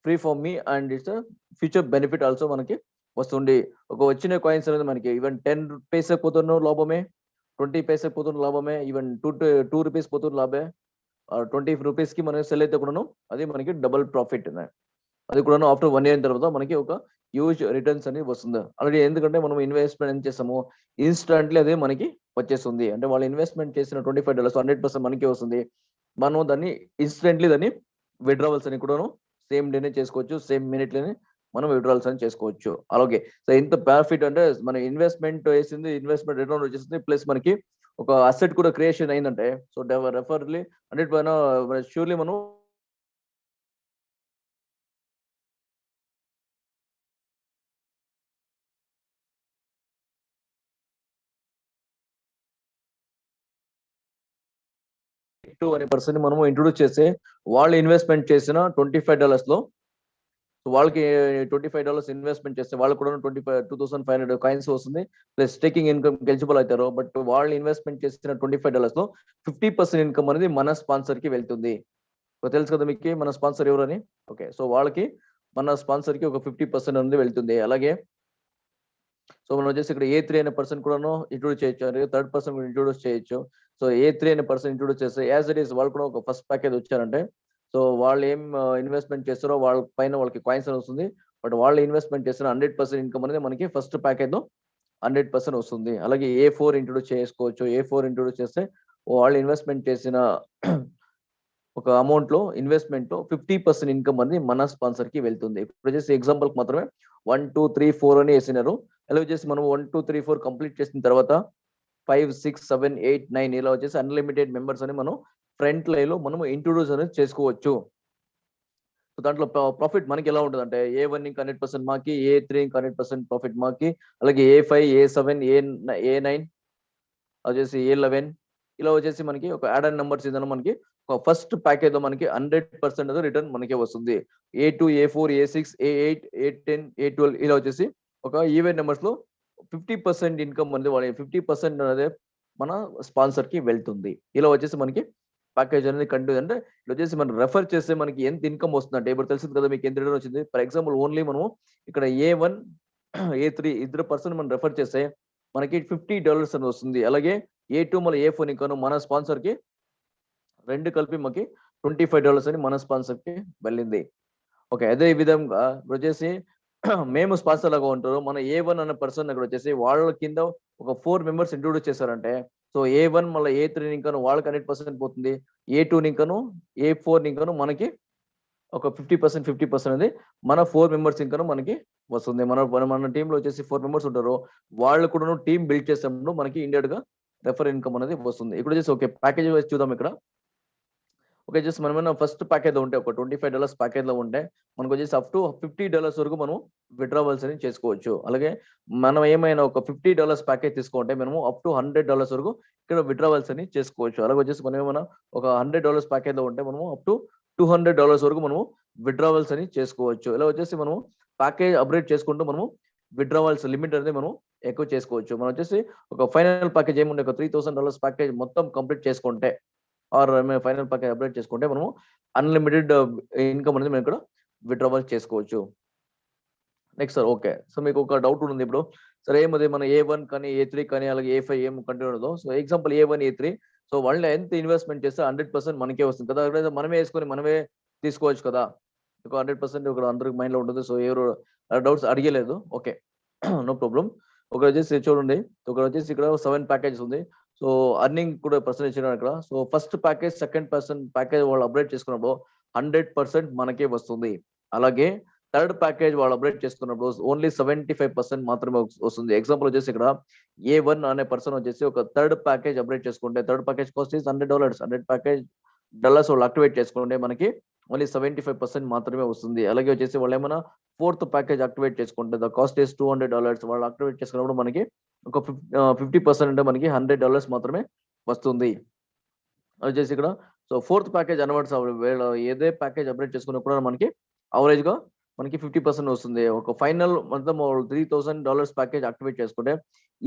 free for me and it's future benefit also మనకి వస్తుంది. ఒక వచ్చిన కాయిన్స్ అనేది మనకి ఈవెన్ 10 పైసే పోతున్న లాభమే, 20 పైసే పోతున్న లాభమే, ఈవెన్ 2 రూపీస్ పోతున్న లాభమే. 20 రూపీస్‌కి మనం సెల్ అయితే కూడాను అది మనకి డబుల్ ప్రాఫిట్. అది కూడాను ఆఫ్టర్ 1 ఇయర్ తర్వాత మనకి ఒక హ్యూజ్ రిటర్న్స్ అనేది వస్తుంది. ఆల్రెడీ ఎందుకంటే మనం ఇన్వెస్ట్‌మెంట్ ఎంత చేసామో ఇన్‌స్టాంట్‌లీ అదే మనకి వచ్చేస్తుంది. అంటే వాళ్ళు ఇన్వెస్ట్‌మెంట్ చేసిన $25 100% మనకే వస్తుంది. మనం దాన్ని ఇన్‌స్టాంట్‌లీ దాన్ని విత్‌డ్రావల్స్ అని కూడాను సేమ్ డేనే చేసుకోవచ్చు. సేమ్ మినిట్‌లోనే మనం విత్‌డ్రావల్స్ అని చేసుకోవచ్చు. అలాగే సో, ఇంత ప్రాఫిట్ అంటే మన ఇన్వెస్ట్‌మెంట్ వేసింది, ఇన్వెస్ట్‌మెంట్ రిటర్న్ వచ్చేసింది. ప్లస్ మనకి ఒక అసెట్ కూడా క్రియేషన్ అయిందంటే సో, రెఫర్‌లీ 100 ష్యూర్‌లీ మనం అనే పర్సన్‌ని మనము ఇంట్రొడ్యూస్ చేస్తే వాళ్ళు ఇన్వెస్ట్‌మెంట్ చేసిన $25లో వాళ్ళకి $25 ఇన్వెస్ట్‌మెంట్ చేస్తే వాళ్ళకి కూడా 2500 కాయిన్స్ వస్తుంది. ప్లస్ స్టేకింగ్ ఇన్‌కమ్‌కి ఎలిజిబుల్ అవుతారు. బట్ వాళ్ళు ఇన్వెస్ట్‌మెంట్ చేసిన $25లో 50% ఇన్‌కమ్ అనేది మన స్పాన్సర్‌కి వెళ్తుంది. సో, తెలుసు కదా మీకి మన స్పాన్సర్ ఎవరని? ఓకే. సో, వాళ్ళకి మన స్పాన్సర్‌కి ఒక 50% అనేది వెళ్తుంది. అలాగే సో, మనం వచ్చేసి ఇక్కడ ఏ3 అనే పర్సన్ కూడాను ఇంట్రొడ్యూస్ చేయొచ్చు. అలాగే థర్డ్ పర్సన్ కూడా ఇంట్రొడ్యూస్ చేయొచ్చు. సో, ఏ3 అనే పర్సన్ ఇంట్రొడ్యూస్ చేస్తే యాస్ ఇట్ ఈస్ వాళ్ళు కూడా ఒక ఫస్ట్ ప్యాకేజ్ వచ్చారంటే సో, వాళ్ళు ఏం ఇన్వెస్ట్‌మెంట్ చేస్తారో వాళ్ళ పైన వాళ్ళకి కాయిన్స్ అని వస్తుంది. బట్ వాళ్ళు ఇన్వెస్ట్‌మెంట్ చేసిన 100% ఇన్‌కమ్ అనేది మనకి ఫస్ట్ ప్యాకేజ్‌లో 100% వస్తుంది. అలాగే ఏ4 ఇంట్రొడ్యూస్ చేసుకోవచ్చు. ఏ4 ఇంట్రొడ్యూస్ చేస్తే వాళ్ళు ఇన్వెస్ట్‌మెంట్ చేసిన ఒక అమౌంట్‌లో ఇన్వెస్ట్‌మెంట్‌లో 50% ఇన్‌కమ్ అనేది మన స్పాన్సర్‌కి వెళ్తుంది. ఇప్పుడు వచ్చేసి ఎగ్జాంపుల్‌కి మాత్రమే 1, 2, 3, 4 అని యేసినారు. ఇలా వచ్చేసి మనం 1, 2, 3, 4 కంప్లీట్ చేసిన తర్వాత 5, 6, 7, 8, 9 ఇలా వచ్చేసి అన్‌లిమిటెడ్ మెంబర్స్ అని మనం ఫ్రంట్ లైన్‌లో మనం ఇంట్రొడ్యూస్ అనేది చేసుకోవచ్చు. సో, దాంట్లో ప్రాఫిట్ మనకి ఎలా ఉంటదంటే ఏ1 ఇంక 100% మాకి, ఏ3 ఇంక 100% ప్రాఫిట్ మాకి, అలాగే ఏ5, ఏ7, ఏ9 వచ్చేసి ఏ11 ఇలా వచ్చేసి మనకి ఒక యాడ్ ఆన్ నంబర్స్ ఏదైనా మనకి ఒక ఫస్ట్ ప్యాకేజ్‌లో మనకి 100% రిటర్న్ మనకే వస్తుంది. ఏ2, ఏ4, ఏ6, ఏ8, ఏ10, ఏ12 ఇలా వచ్చేసి ఒక ఈవెన్ నంబర్స్‌లో 50% ఇన్‌కమ్ అనేది వాళ్ళ 50% అనేది మన స్పాన్సర్‌కి వెళ్తుంది. ఇలా వచ్చేసి మనకి ప్యాకేజ్ అనేది కంటిన్యూ అంటే ఇట్లా వచ్చేసి మనం రెఫర్ చేస్తే మనకి ఎంత ఇన్‌కమ్ వస్తుందంటే ఇప్పుడు తెలిసింది కదా మీకు ఎంత రిటర్న్ వచ్చింది. ఫర్ ఎగ్జాంపుల్ ఓన్లీ మనము ఇక్కడ ఏ1, ఏ3 ఇద్దరు పర్సన్ మనం రెఫర్ చేస్తే మనకి $50 అని వస్తుంది. అలాగే ఏ2 మళ్ళీ ఏ4 ఇంకాను మన స్పాన్సర్‌కి 2 కలిపి మనకి $25 అని మన స్పాన్సర్‌కి వెళ్ళింది. ఓకే. అదే విధంగా ఇప్పుడొచ్చేసి మేము స్పాన్సర్ లాగా ఉంటారు. మన ఏ1 అనే పర్సన్ అక్కడొచ్చేసి వాళ్ళ కింద ఒక 4 మెంబర్స్ ఇంట్రొడ్యూస్ చేశారంటే, సో ఏ1 మళ్ళా ఏ3 ఇంకాను వాళ్ళకి 100% పోతుంది. ఏ2 ఇంకాను, ఏ4 ఇంకాను మనకి ఒక 50% అనేది మన 4 మెంబర్స్ ఇంకాను మనకి వస్తుంది. మన మన మన టీమ్‌లో వచ్చేసి 4 మెంబర్స్ ఉంటారు. వాళ్ళు కూడాను టీమ్ బిల్డ్ చేసేటప్పుడు మనకి ఇండైరెక్ట్‌గా రెఫర్ ఇన్‌కమ్ అనేది వస్తుంది. ఇక్కడ వచ్చేసి ఓకే. ప్యాకేజ్ వైస్ చూద్దాం ఇక్కడ. ఓకే. జస్ట్ మనమేమన్నా ఫస్ట్ ప్యాకేజ్‌లో ఉంటే ఒక $25 ప్యాకేజ్‌లో ఉంటే మనకొచ్చేసి అప్ టు $50 వరకు మనం విత్‌డ్రావల్స్ అనేవి చేసుకోవచ్చు. అలాగే మనం ఏమైనా ఒక $50 ప్యాకేజ్ తీసుకుంటే మనము అప్ టు $100 వరకు ఇక్కడ విత్‌డ్రావల్స్ అని చేసుకోవచ్చు. అలాగే వచ్చేసి మనం ఏమైనా ఒక $100 ప్యాకేజ్‌లో ఉంటే మనము అప్ టు $200 వరకు మనము విత్‌డ్రావల్స్ అని చేసుకోవచ్చు. ఇలా వచ్చేసి మనము ప్యాకేజ్ అప్‌గ్రేడ్ చేసుకుంటూ మనము విత్‌డ్రావల్స్ లిమిట్ అనేది మనం ఎక్కువ చేసుకోవచ్చు. మనం వచ్చేసి ఒక ఫైనల్ ప్యాకేజ్ ఏముంది ఒక $3000 ప్యాకేజ్ మొత్తం కంప్లీట్ చేసుకుంటే ఆర్ మేము ఫైనల్ ప్యాకేజ్ అప్‌గ్రేడ్ చేసుకుంటే మనము అన్‌లిమిటెడ్ ఇన్‌కమ్ అనేది మనం ఇక్కడ విత్‌డ్రావల్ చేసుకోవచ్చు. Next sir okay. సో, మీకు ఒక డౌట్ ఉంది ఇప్పుడు. సరే ఏమది మన ఏ1 కానీ, ఏ3 కానీ, అలాగే ఏ5 ఏం కంటిన్యూ ఉండదో. సో, ఎగ్జాంపుల్ ఏ1, ఏ3 సో, వాళ్ళు ఎంత ఇన్వెస్ట్‌మెంట్ చేస్తే 100% మనకే వస్తుంది కదా! అక్కడైతే మనమే యేసుకొని మనమే తీసుకోవచ్చు కదా! ఒక 100% ఇక్కడ అందరికి మైండ్‌లో ఉంటుంది. సో, ఎవరు డౌట్స్ అడిగలేదు. ఓకే. No problem. ఒకటొచ్చేసి చూడండి. ఒకటొచ్చేసి ఇక్కడ 7 ప్యాకేజెస్ ఉంది. సో, అర్నింగ్ కూడా పర్సెంటేజ్ ఇచ్చారు ఇక్కడ. So, first package, second package వాళ్ళు అప్‌గ్రేడ్ చేసుకున్నప్పుడు 100% మనకే వస్తుంది. అలాగే థర్డ్ ప్యాకేజ్ వాళ్ళు అప్‌గ్రేడ్ చేసుకున్నప్పుడు ఓన్లీ 75% మాత్రమే వస్తుంది. ఎగ్జాంపుల్ వచ్చేసి ఇక్కడ ఏ1 అనే పర్సన్ వచ్చేసి ఒక థర్డ్ ప్యాకేజ్ అప్‌గ్రేడ్ చేసుకుంటే third package cost is $100. 100 package dollars వాళ్ళు యాక్టివేట్ చేసుకుంటే మనకి ఓన్లీ 75% మాత్రమే వస్తుంది. అలాగే వచ్చేసి వాళ్ళు ఏమైనా ఫోర్త్ ప్యాకేజ్ యాక్టివేట్ చేసుకుంటే ద కాస్ట్ ఇస్ $200 వాళ్ళు యాక్టివేట్ చేసుకున్నప్పుడు మనకి ఒక 50% అంటే మనకి $100 మాత్రమే వస్తుంది. అది వచ్చేసి ఇక్కడ సో ఫోర్త్ ప్యాకేజ్ అన్వర్డ్స్ ఏదే ప్యాకేజ్ అప్డేట్ చేసుకున్నా కూడా మనకి అవరేజ్ గా మనకి 50% వస్తుంది. ఒక ఫైనల్ మొత్తం $3,000 ప్యాకేజ్ యాక్టివేట్ చేసుకుంటే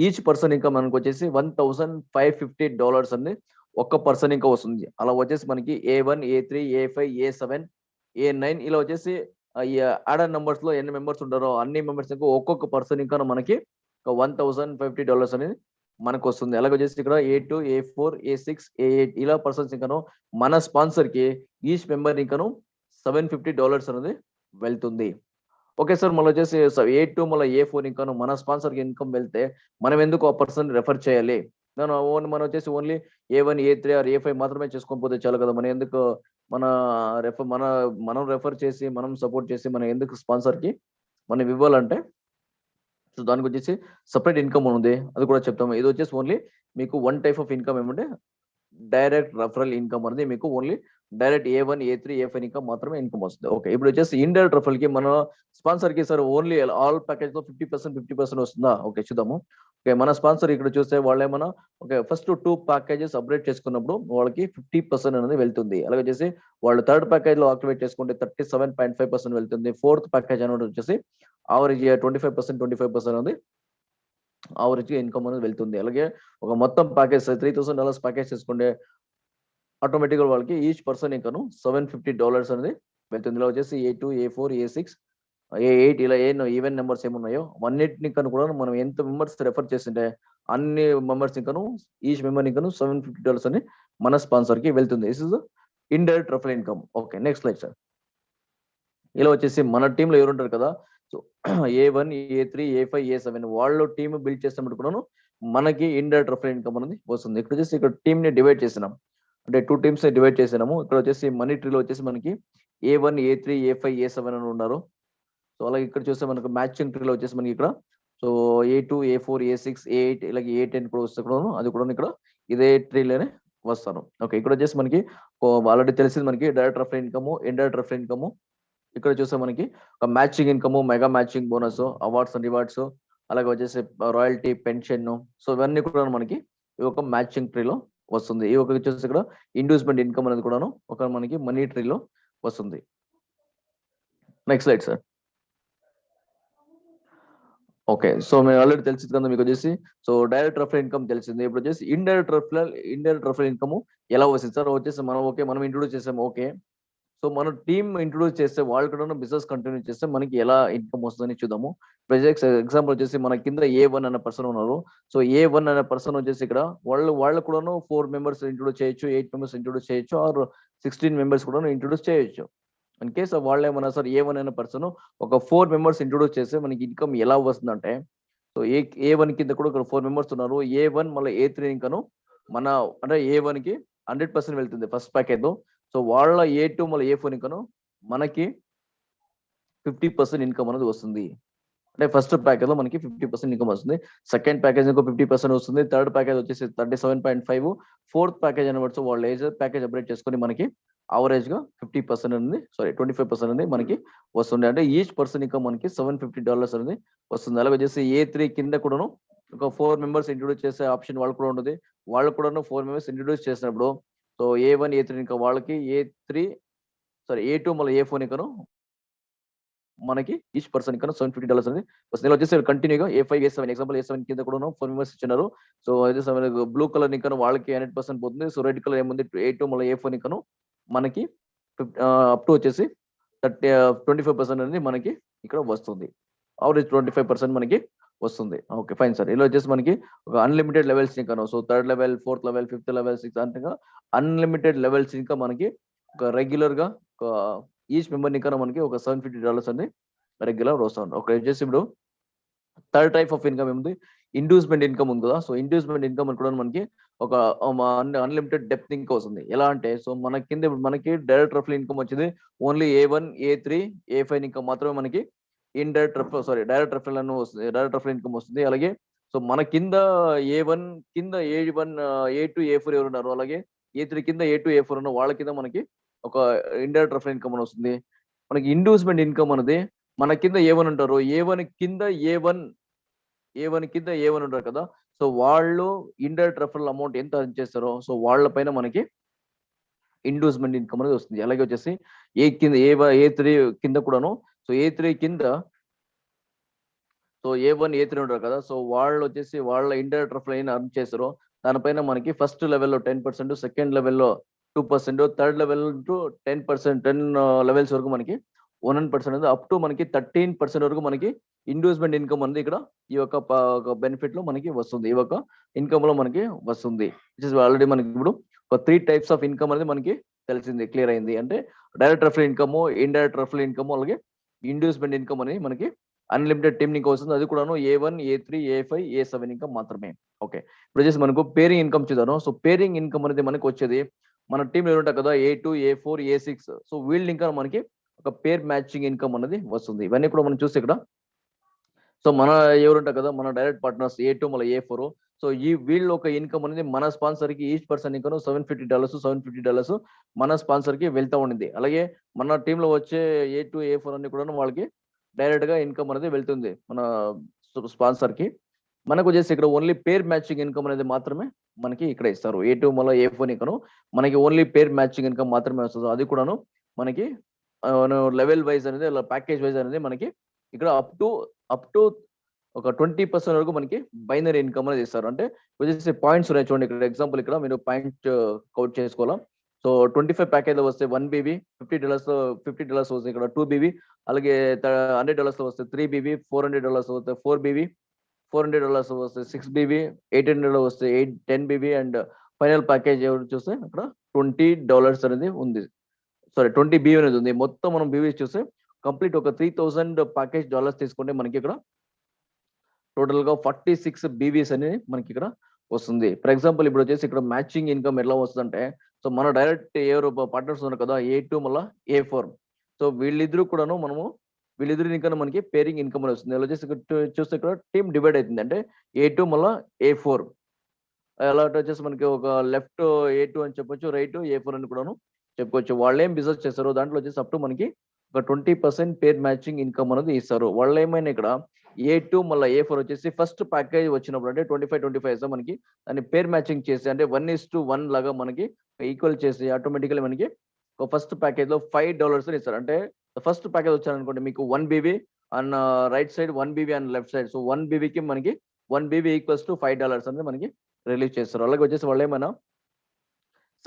ఈచ్ పర్సన్ ఇంకా మనకు వచ్చేసి $1,550 అని ఒక్క పర్సన్ ఇంకా వస్తుంది. అలా వచ్చేసి మనకి A1, A3, A5, A7, A9 ఇలా వచ్చేసి ఈ ఆర్డర్ నంబర్స్ లో ఎన్ని మెంబర్స్ ఉంటారో అన్ని మెంబర్స్ ఇంకా ఒక్కొక్క పర్సన్ ఇంకా మనకి $1,050 అనేది మనకు వస్తుంది. అలాగే వచ్చేసి ఇక్కడ A2, A4, A6, A8 ఇలా పర్సన్స్ ఇంకాను మన స్పాన్సర్ కి ఈచ్ మెంబర్ ఇంకాను $750 అనేది వెళ్తుంది. ఓకే సార్, మళ్ళీ వచ్చేసి A2 మళ్ళీ A4 ఇంకాను మన స్పాన్సర్ కి ఇన్కమ్ వెళ్తే మనం ఎందుకు ఆ పర్సన్ రెఫర్ చేయాలి? మనం వచ్చేసి only A1, A3 are A5 మాత్రమే చేసుకొని పోతే చాలు కదా. మనం ఎందుకు మనం రెఫర్ చేసి మనం సపోర్ట్ చేసి మనం ఎందుకు స్పాన్సర్ కి మనం ఇవ్వాలంటే సో దానికి వచ్చేసి సపరేట్ ఇన్కమ్ ఉంది, అది కూడా చెప్తాము. ఇది వచ్చేసి ఓన్లీ మీకు వన్ టైప్ ఆఫ్ ఇన్కమ్ ఏమంటే డైరెక్ట్ రెఫరల్ ఇన్కమ్ అనేది మీకు only direct A1, A3, A5 income మాత్రమే ఇన్కమ్ వస్తుంది. ఓకే, ఇప్పుడు వచ్చేసి ఇండైరెక్ట్ రెఫరల్ కి మన స్పాన్సర్ కి సార్ ఓన్లీ ఆల్ ప్యాకేజ్ లో 50% వస్తుందా? ఓకే చూద్దాము. ఓకే, మన స్పాన్సర్ ఇక్కడ చూస్తే వాళ్ళు ఏమన్నా ఓకే ఫస్ట్ 2 ప్యాకేజెస్ అప్డేట్ చేసుకున్నప్పుడు వాళ్ళకి 50% అనేది వెళ్తుంది. అలాగే వచ్చేసి వాళ్ళు థర్డ్ ప్యాకేజ్ లో యాక్టివేట్ చేసుకుంటే 37.5% వెళ్తుంది. ఫోర్త్ ప్యాకేజ్ అనేది వచ్చేసి ఆవరేజ్ 25% అనేది ఆవరేజ్ ఇన్కమ్ అనేది వెళ్తుంది. అలాగే ఒక మొత్తం ప్యాకేజ్ $3,000 ప్యాకేజ్ చేసుకుంటే ఆటోమేటిక్ గా వాళ్ళకి ఈచ్ పర్సన్ ఇంకను $750 అనేది వెళ్తుంది. ఇలా వచ్చేసి A2, A4, A6, A8 ఇలా ఈవెన్ నెంబర్స్ ఏమున్నాయో అన్నిటిని కను కూడా మనం ఎంత మెంబర్స్ రెఫర్ చేస్తుంటే అన్ని మెంబర్స్ ఇంకను ఈచ్ మెంబర్ ఇంకను $750 అని మన స్పాన్సర్ కి వెళ్తుంది. This is indirect referral income. Okay, next slide sir. ఇలా వచ్చేసి మన టీంలో ఎవరు ఉంటారు కదా, so A1, A3, A5, A7 వాళ్ళు టీమ్ బిల్డ్ చేసినప్పుడు కూడాను మనకి ఇండైరెక్ట్ రెఫరల్ ఇన్కమ్ అనేది వస్తుంది. ఇక్కడ వచ్చేసి ఇక్కడ టీమ్ ని డివైడ్ చేసినాం, అంటే 2 టీమ్స్ ని డివైడ్ చేసినాము. ఇక్కడ వచ్చేసి మనీ ట్రీలో వచ్చేసి మనకి A1, A3, A5, A7 అని ఉన్నారు. సో అలాగే ఇక్కడ చూస్తే మనకు మ్యాచింగ్ ట్రీలో వచ్చేసి మనకి ఇక్కడ so A2, A4, A6, A8 ఇలాగే A10 కూడా వస్తే కూడా అది కూడా ఇక్కడ ఇదే ట్రీలోనే వస్తాను. ఓకే, ఇక్కడ వచ్చేసి మనకి ఆల్రెడీ తెలిసింది మనకి direct referral income, indirect referral income. ఇక్కడ చూస్తే మనకి ఒక matching income, mega matching bonus, awards and rewards, అలాగే వచ్చేసి రాయల్టీ, పెన్షన్, సో ఇవన్నీ కూడా మనకి ఈ ఒక మ్యాచింగ్ ట్రీలో వస్తుంది. ఈ ఒక వచ్చేసి ఇక్కడ ఇండ్యూస్మెంట్ ఇన్కమ్ అనేది కూడాను ఒక మనకి మనీ ట్రీలో వస్తుంది. Next slide sir. Okay, so మేము ఆల్రెడీ తెలిసింది కదా మీకు వచ్చేసి సో డైరెక్ట్ రెఫరల్ ఇన్కమ్ తెలిసింది. ఇప్పుడు వచ్చేసి ఇండైరెక్ట్ రెఫరల్ ఇన్కమ్ ఎలా వస్తుంది సార్? వచ్చేసి మనం ఇంట్రొడ్యూస్ చేసాము. ఓకే, సో మన టీమ్ ఇంట్రొడ్యూస్ చేస్తే వాళ్ళు కూడా బిజినెస్ కంటిన్యూ చేస్తే మనకి ఎలా ఇన్కమ్ వస్తుందని చూద్దాము. ఎగ్జాంపుల్ వచ్చేసి మన కింద A1 అనే పర్సన్ ఉన్నారు. సో A1 అనే పర్సన్ వచ్చేసి ఇక్కడ వాళ్ళు కూడాను 4 మెంబర్స్ ఇంట్రొడ్యూస్ చేయొచ్చు, 8 మెంబర్స్ ఇంట్రొడ్యూస్ చేయొచ్చు, ఆర్ 16 మెంబర్స్ కూడా ఇంట్రొడ్యూస్ చేయొచ్చు. ఇన్ కేస్ వాళ్ళు ఏమన్నా సార్ A1 అనే పర్సన్ ఒక 4 మెంబర్స్ ఇంట్రొడ్యూస్ చేస్తే మనకి ఇన్కమ్ ఎలా వస్తుందంటే సో A1 కింద కూడా ఇక్కడ 4 మెంబర్స్ ఉన్నారు. A1 మళ్ళీ A3 ఇంకను మన అంటే A1 కి 100% వెళ్తుంది ఫస్ట్ ప్యాకేజ్ లో. సో వాళ్ళ A2 మళ్ళీ A4 ఇంకను మనకి 50% ఇన్కమ్ అనేది వస్తుంది. అంటే ఫస్ట్ ప్యాకేజ్ లో మనకి 50% ఇన్కమ్ వస్తుంది. సెకండ్ ప్యాకేజ్ ఇంకో 50% వస్తుంది. థర్డ్ ప్యాకేజ్ వచ్చేసి 37.5. ఫోర్త్ ప్యాకేజ్ అనవచ్చు వాళ్ళు ఏజ్ ప్యాకేజ్ అప్డేట్ చేసుకొని మనకి అవరేజ్ గా 50% అనేది 25% అనేది మనకి వస్తుంది. అంటే ఈచ్ పర్సన్ ఇన్కమ్ మనకి $750 అనేది వస్తుంది. అలాగే వచ్చేసి A3 కింద కూడాను ఒక 4 మెంబర్స్ ఇంట్రొడ్యూస్ చేసే ఆప్షన్ వాళ్ళు కూడా ఉంటుంది. వాళ్ళు కూడాను 4 మెంబర్స్ ఇంట్రొడ్యూస్ చేసినప్పుడు సో A1, A3 ఇంకా వాళ్ళకి A2 మళ్ళీ A4 ఇంకను మనకి ఈచ్ పర్సన్ ఇంకా $750 అనేది వస్తుంది. వచ్చేసి కంటిన్యూగా A5, A7 ఎగ్జాంపుల్ A7 కింద కూడా 4 మెంబర్స్ ఇచ్చినారు. సో అయితే బ్లూ కలర్ ఇంకా వాళ్ళకి 100% పోతుంది. సో రెడ్ కలర్ ఏముంది A2 మళ్ళీ A4 ఇంకను మనకి అప్ టు వచ్చేసి 25% అనేది మనకి ఇక్కడ వస్తుంది. అవరేజ్ 25% మనకి వస్తుంది. Okay fine sir. ఇలా వచ్చేసి మనకి ఒక అన్లిమిటెడ్ లెవెల్స్ ఇంకా so third level, fourth level, fifth level, sixth అంటే అన్లిమిటెడ్ లెవెల్స్ ఇంకా మనకి ఒక రెగ్యులర్ గా ఒక ఈచ్ మెంబర్ ఇంకా మనకి ఒక $750 అనేది రెగ్యులర్ వస్తుంది. ఓకే, వచ్చేసి ఇప్పుడు థర్డ్ టైప్ ఆఫ్ ఇన్కమ్ ఏముంది, ఇండ్యూస్మెంట్ ఇన్కమ్ ఉంది కదా. సో ఇండ్యూస్మెంట్ ఇన్కమ్ కూడా మనకి ఒక అన్లిమిటెడ్ డెప్త్ ఇన్కమ్ వస్తుంది. ఎలా అంటే సో మన కింద ఇప్పుడు మనకి డైరెక్ట్ రెఫరల్ ఇన్కమ్ వచ్చింది only A1, A3, A5 income మాత్రమే మనకి డైరెక్ట్ రెఫరల్ అని వస్తుంది, డైరెక్ట్ రెఫరల్ ఇన్కమ్ వస్తుంది. అలాగే సో మన కింద A1 A2, A4 ఎవరున్నారు, అలాగే A3 కింద A2, A4 ఉన్న వాళ్ళ కింద మనకి ఒక ఇండైరెక్ట్ రెఫరల్ ఇన్కమ్ అని వస్తుంది. మనకి ఇండ్యూస్మెంట్ ఇన్కమ్ అనేది మన కింద A1 ఉంటారు. A1 కింద A1 ఉంటారు కదా. సో వాళ్ళు ఇండైరెక్ట్ రెఫరల్ అమౌంట్ ఎంత ఎర్న్ చేస్తారో సో వాళ్ళ పైన మనకి ఇండ్యూస్మెంట్ ఇన్కమ్ అనేది వస్తుంది. అలాగే వచ్చేసి A3 కింద కూడాను. సో A3 కింద సో A1 A3 ఉంటారు కదా. సో వాళ్ళు వచ్చేసి వాళ్ళ ఇండైరెక్ట్ రెఫరల్ అయిన ఎర్న్ చేస్తారో దానిపైన మనకి ఫస్ట్ లెవెల్లో 10%, సెకండ్ లెవెల్లో 2%, థర్డ్ లెవెల్ టు 10%, 10 లెవెల్స్ వరకు మనకి 1% అనేది అప్ టు మనకి 13% వరకు మనకి ఇండ్యూస్మెంట్ ఇన్కమ్ అనేది ఇక్కడ ఈ యొక్క బెనిఫిట్ లో మనకి వస్తుంది. ఈ యొక్క ఇన్కమ్ లో మనకి వస్తుంది. ఆల్రెడీ మనకి ఇప్పుడు ఒక 3 టైప్స్ ఆఫ్ ఇన్కమ్ అనేది మనకి తెలిసింది, క్లియర్ అయింది. అంటే direct referral income, indirect referral income, అలాగే ఇండ్యూస్మెంట్ ఇన్కమ్ అనేది మనకి అన్లిమిటెడ్ టీమ్ ఇన్కమ్ వస్తుంది. అది కూడాను A1, A3, A5, A7 income మాత్రమే. ఓకే, ఇప్పుడు వచ్చేసి మనకు పేరింగ్ ఇన్కమ్ చూద్దాం. సో పేరింగ్ ఇన్కమ్ అనేది మనకి వచ్చేది మన టీమ్ ఉంటాయి కదా A2, A4, A6. సో వీళ్ళ ఇంకా మనకి ఒక పేర్ మ్యాచింగ్ ఇన్కమ్ అనేది వస్తుంది. ఇవన్నీ కూడా మనం చూస్తే ఇక్కడ సో మన ఎవరుంటారు కదా మన డైరెక్ట్ పార్ట్నర్స్ A2 మళ్ళీ A4. సో ఈ వీళ్ళు ఒక ఇన్కమ్ అనేది మన స్పాన్సర్ కి ఈచ్ పర్సన్ ఇన్కమ్ $750 మన స్పాన్సర్ కి వెళ్తా ఉండింది. అలాగే మన టీమ్ లో వచ్చే A2, A4 అన్ని కూడా వాళ్ళకి డైరెక్ట్ గా ఇన్కమ్ అనేది వెళ్తుంది మన స్పాన్సర్ కి. మనకు వచ్చేసి ఇక్కడ ఓన్లీ పేర్ మ్యాచింగ్ ఇన్కమ్ అనేది మాత్రమే మనకి ఇక్కడ ఇస్తారు. A2 మళ్ళీ A4 ఇన్కమ్ మనకి ఓన్లీ పేర్ మ్యాచింగ్ ఇన్కమ్ మాత్రమే వస్తుంది. అది కూడాను మనకి లెవెల్ వైజ్ అనేది ప్యాకేజ్ వైజ్ అనేది మనకి ఇక్కడ అప్ టు ఒక 20% వరకు మనకి బైనరీ ఇన్కమ్ అనేది ఇస్తారు. అంటే వచ్చేసి పాయింట్స్ ఉన్నాయి చూడండి. ఇక్కడ ఎగ్జాంపుల్ ఇక్కడ మీరు పాయింట్ కౌంట్ చేసుకోవాలా. సో 25 ప్యాకేజ్ లో వస్తే 1 BB, $50 వస్తే ఇక్కడ 2 BB, అలాగే $100 వస్తే 3 BB, $400 వస్తే 4 BB, $400 వస్తే 6 BB, $800 వస్తే 10 BB, అండ్ ఫైనల్ ప్యాకేజ్ ఎవరు చూస్తే అక్కడ $20 అనేది ఉంది. సారీ 20 BB అనేది ఉంది. మొత్తం మనం BB చూస్తే కంప్లీట్ ఒక 3000 ప్యాకేజ్ డాలర్స్ తీసుకుంటే మనకి ఇక్కడ టోటల్ గా 46 BBs అనేది మనకి ఇక్కడ వస్తుంది. ఫర్ ఎగ్జాంపుల్ ఇప్పుడు వచ్చేసి ఇక్కడ మ్యాచింగ్ ఇన్కమ్ ఎలా వస్తుందంటే సో మన డైరెక్ట్ ఎవరు పార్ట్నర్స్ ఉన్నారు కదా A2 మళ్ళీ A4. సో వీళ్ళిద్దరు కూడాను వీళ్ళిద్దరు ఇన్కమ్ మనకి పేరింగ్ ఇన్కమ్ అని వస్తుంది. వచ్చేసి చూస్తే ఇక్కడ టీమ్ డివైడ్ అవుతుంది. అంటే A2 మళ్ళీ A4 ఎలా వచ్చేసి మనకి ఒక లెఫ్ట్ A2 అని చెప్పొచ్చు, రైట్ A4 అని కూడాను చెప్పుకోవచ్చు. వాళ్ళు ఏం బిజినెస్ చేస్తారు దాంట్లో వచ్చేసి అప్ టు మనకి ఒక 20% పేర్ మ్యాచింగ్ ఇన్కమ్ అనేది ఇస్తారు. వాళ్ళు ఏమైనా ఇక్కడ A2 మళ్ళీ A4 వచ్చేసి ఫస్ట్ ప్యాకేజ్ వచ్చినప్పుడు అంటే 25 మనకి దాన్ని పేర్ మ్యాచింగ్ చేసి అంటే 1:1 లాగా మనకి ఈక్వల్ చేసి ఆటోమేటికల్లీ మనకి ఒక ఫస్ట్ ప్యాకేజ్ లో $5 ఇస్తారు. అంటే ఫస్ట్ ప్యాకేజ్ వచ్చారనుకోండి మీకు 1 BB on right side, 1 BB on left side. So 1 BB కి మనకి 1 BB ఈక్వల్స్ టు $5 అనేది మనకి రిలీజ్ చేస్తారు. అలాగే వచ్చేసి వాళ్ళు ఏమైనా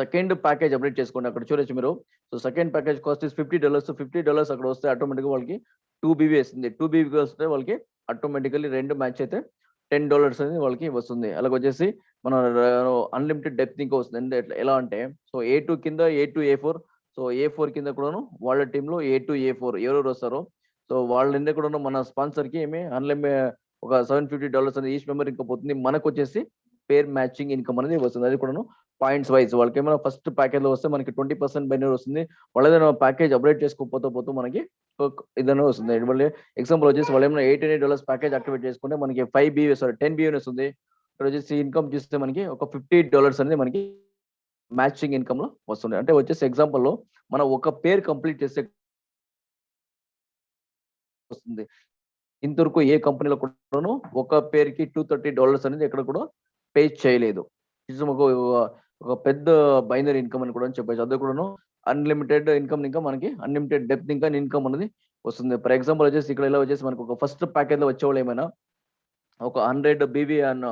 సెకండ్ ప్యాకేజ్ అప్డేట్ చేసుకోండి. అక్కడ చూడొచ్చు మీరు. So second package cost is $50. అక్కడ వస్తే ఆటోమేటిక్ వాళ్ళకి 2 BB వస్తుంది. 2 BB వస్తే వాళ్ళకి ఆటోమేటికల్లీ రెండు మ్యాచ్ అయితే $10 అనేది వాళ్ళకి వస్తుంది. అలాగే వచ్చేసి మన అన్లిమిటెడ్ డెప్త్ ఇంకా వస్తుంది. అంటే ఎలా అంటే సో A2 కింద A2 A4. సో A4 కింద కూడాను వాళ్ళ టీంలో A2 A4 ఎవరెవరు వస్తారో సో వాళ్ళ కూడా మన స్పాన్సర్ కి ఏమి ఒక $750 అనేది ఈచ్ మెంబర్ ఇంకా పోతుంది. మనకు వచ్చేసి పేర్ మ్యాచింగ్ ఇన్కమ్ అనేది వస్తుంది. అది కూడాను పాయింట్స్ వైజ్. వాళ్ళకి ఏమైనా ఫస్ట్ ప్యాకేజ్ లో వస్తే మనకి 20% బైనరీ వస్తుంది. వాళ్ళ ఏదైనా ప్యాకేజ్ అప్డేట్ చేసుకోపోతూ మనకి ఇదనే వస్తుంది. మళ్ళీ ఎగ్జాంపుల్ వచ్చేసి వాళ్ళు ఏమైనా $800 ప్యాకేజ్ యాక్టివేట్ చేసుకుంటే మనకి 10 BB వస్తుంది. ఇక్కడ వచ్చేసి ఇన్కమ్ చూస్తే మనకి ఒక $50 అనేది మనకి మ్యాచింగ్ ఇన్కమ్ లో వస్తుంది. అంటే వచ్చేసి ఎగ్జాంపుల్ లో మనం ఒక పేర్ కంప్లీట్ చేస్తే వస్తుంది. ఇంతవరకు ఏ కంపెనీలో కూడాను ఒక పేరుకి $230 అనేది ఎక్కడ కూడా పే చేయలేదు. ఒక పెద్ద బైనరీ ఇన్కమ్ అని కూడా చెప్పచ్చు. అది కూడాను అన్లిమిటెడ్ ఇన్కమ్ ఇంకా మనకి అన్లిమిటెడ్ డెప్త్ ఇంకా ఇన్కమ్ అనేది వస్తుంది. ఫర్ ఎగ్జాంపుల్ వచ్చేసి ఇక్కడ ఇలా వచ్చేసి మనకు ఒక ఫస్ట్ ప్యాకేజ్ లో వచ్చేవాళ్ళు ఏమైనా ఒక 100 BB అన్న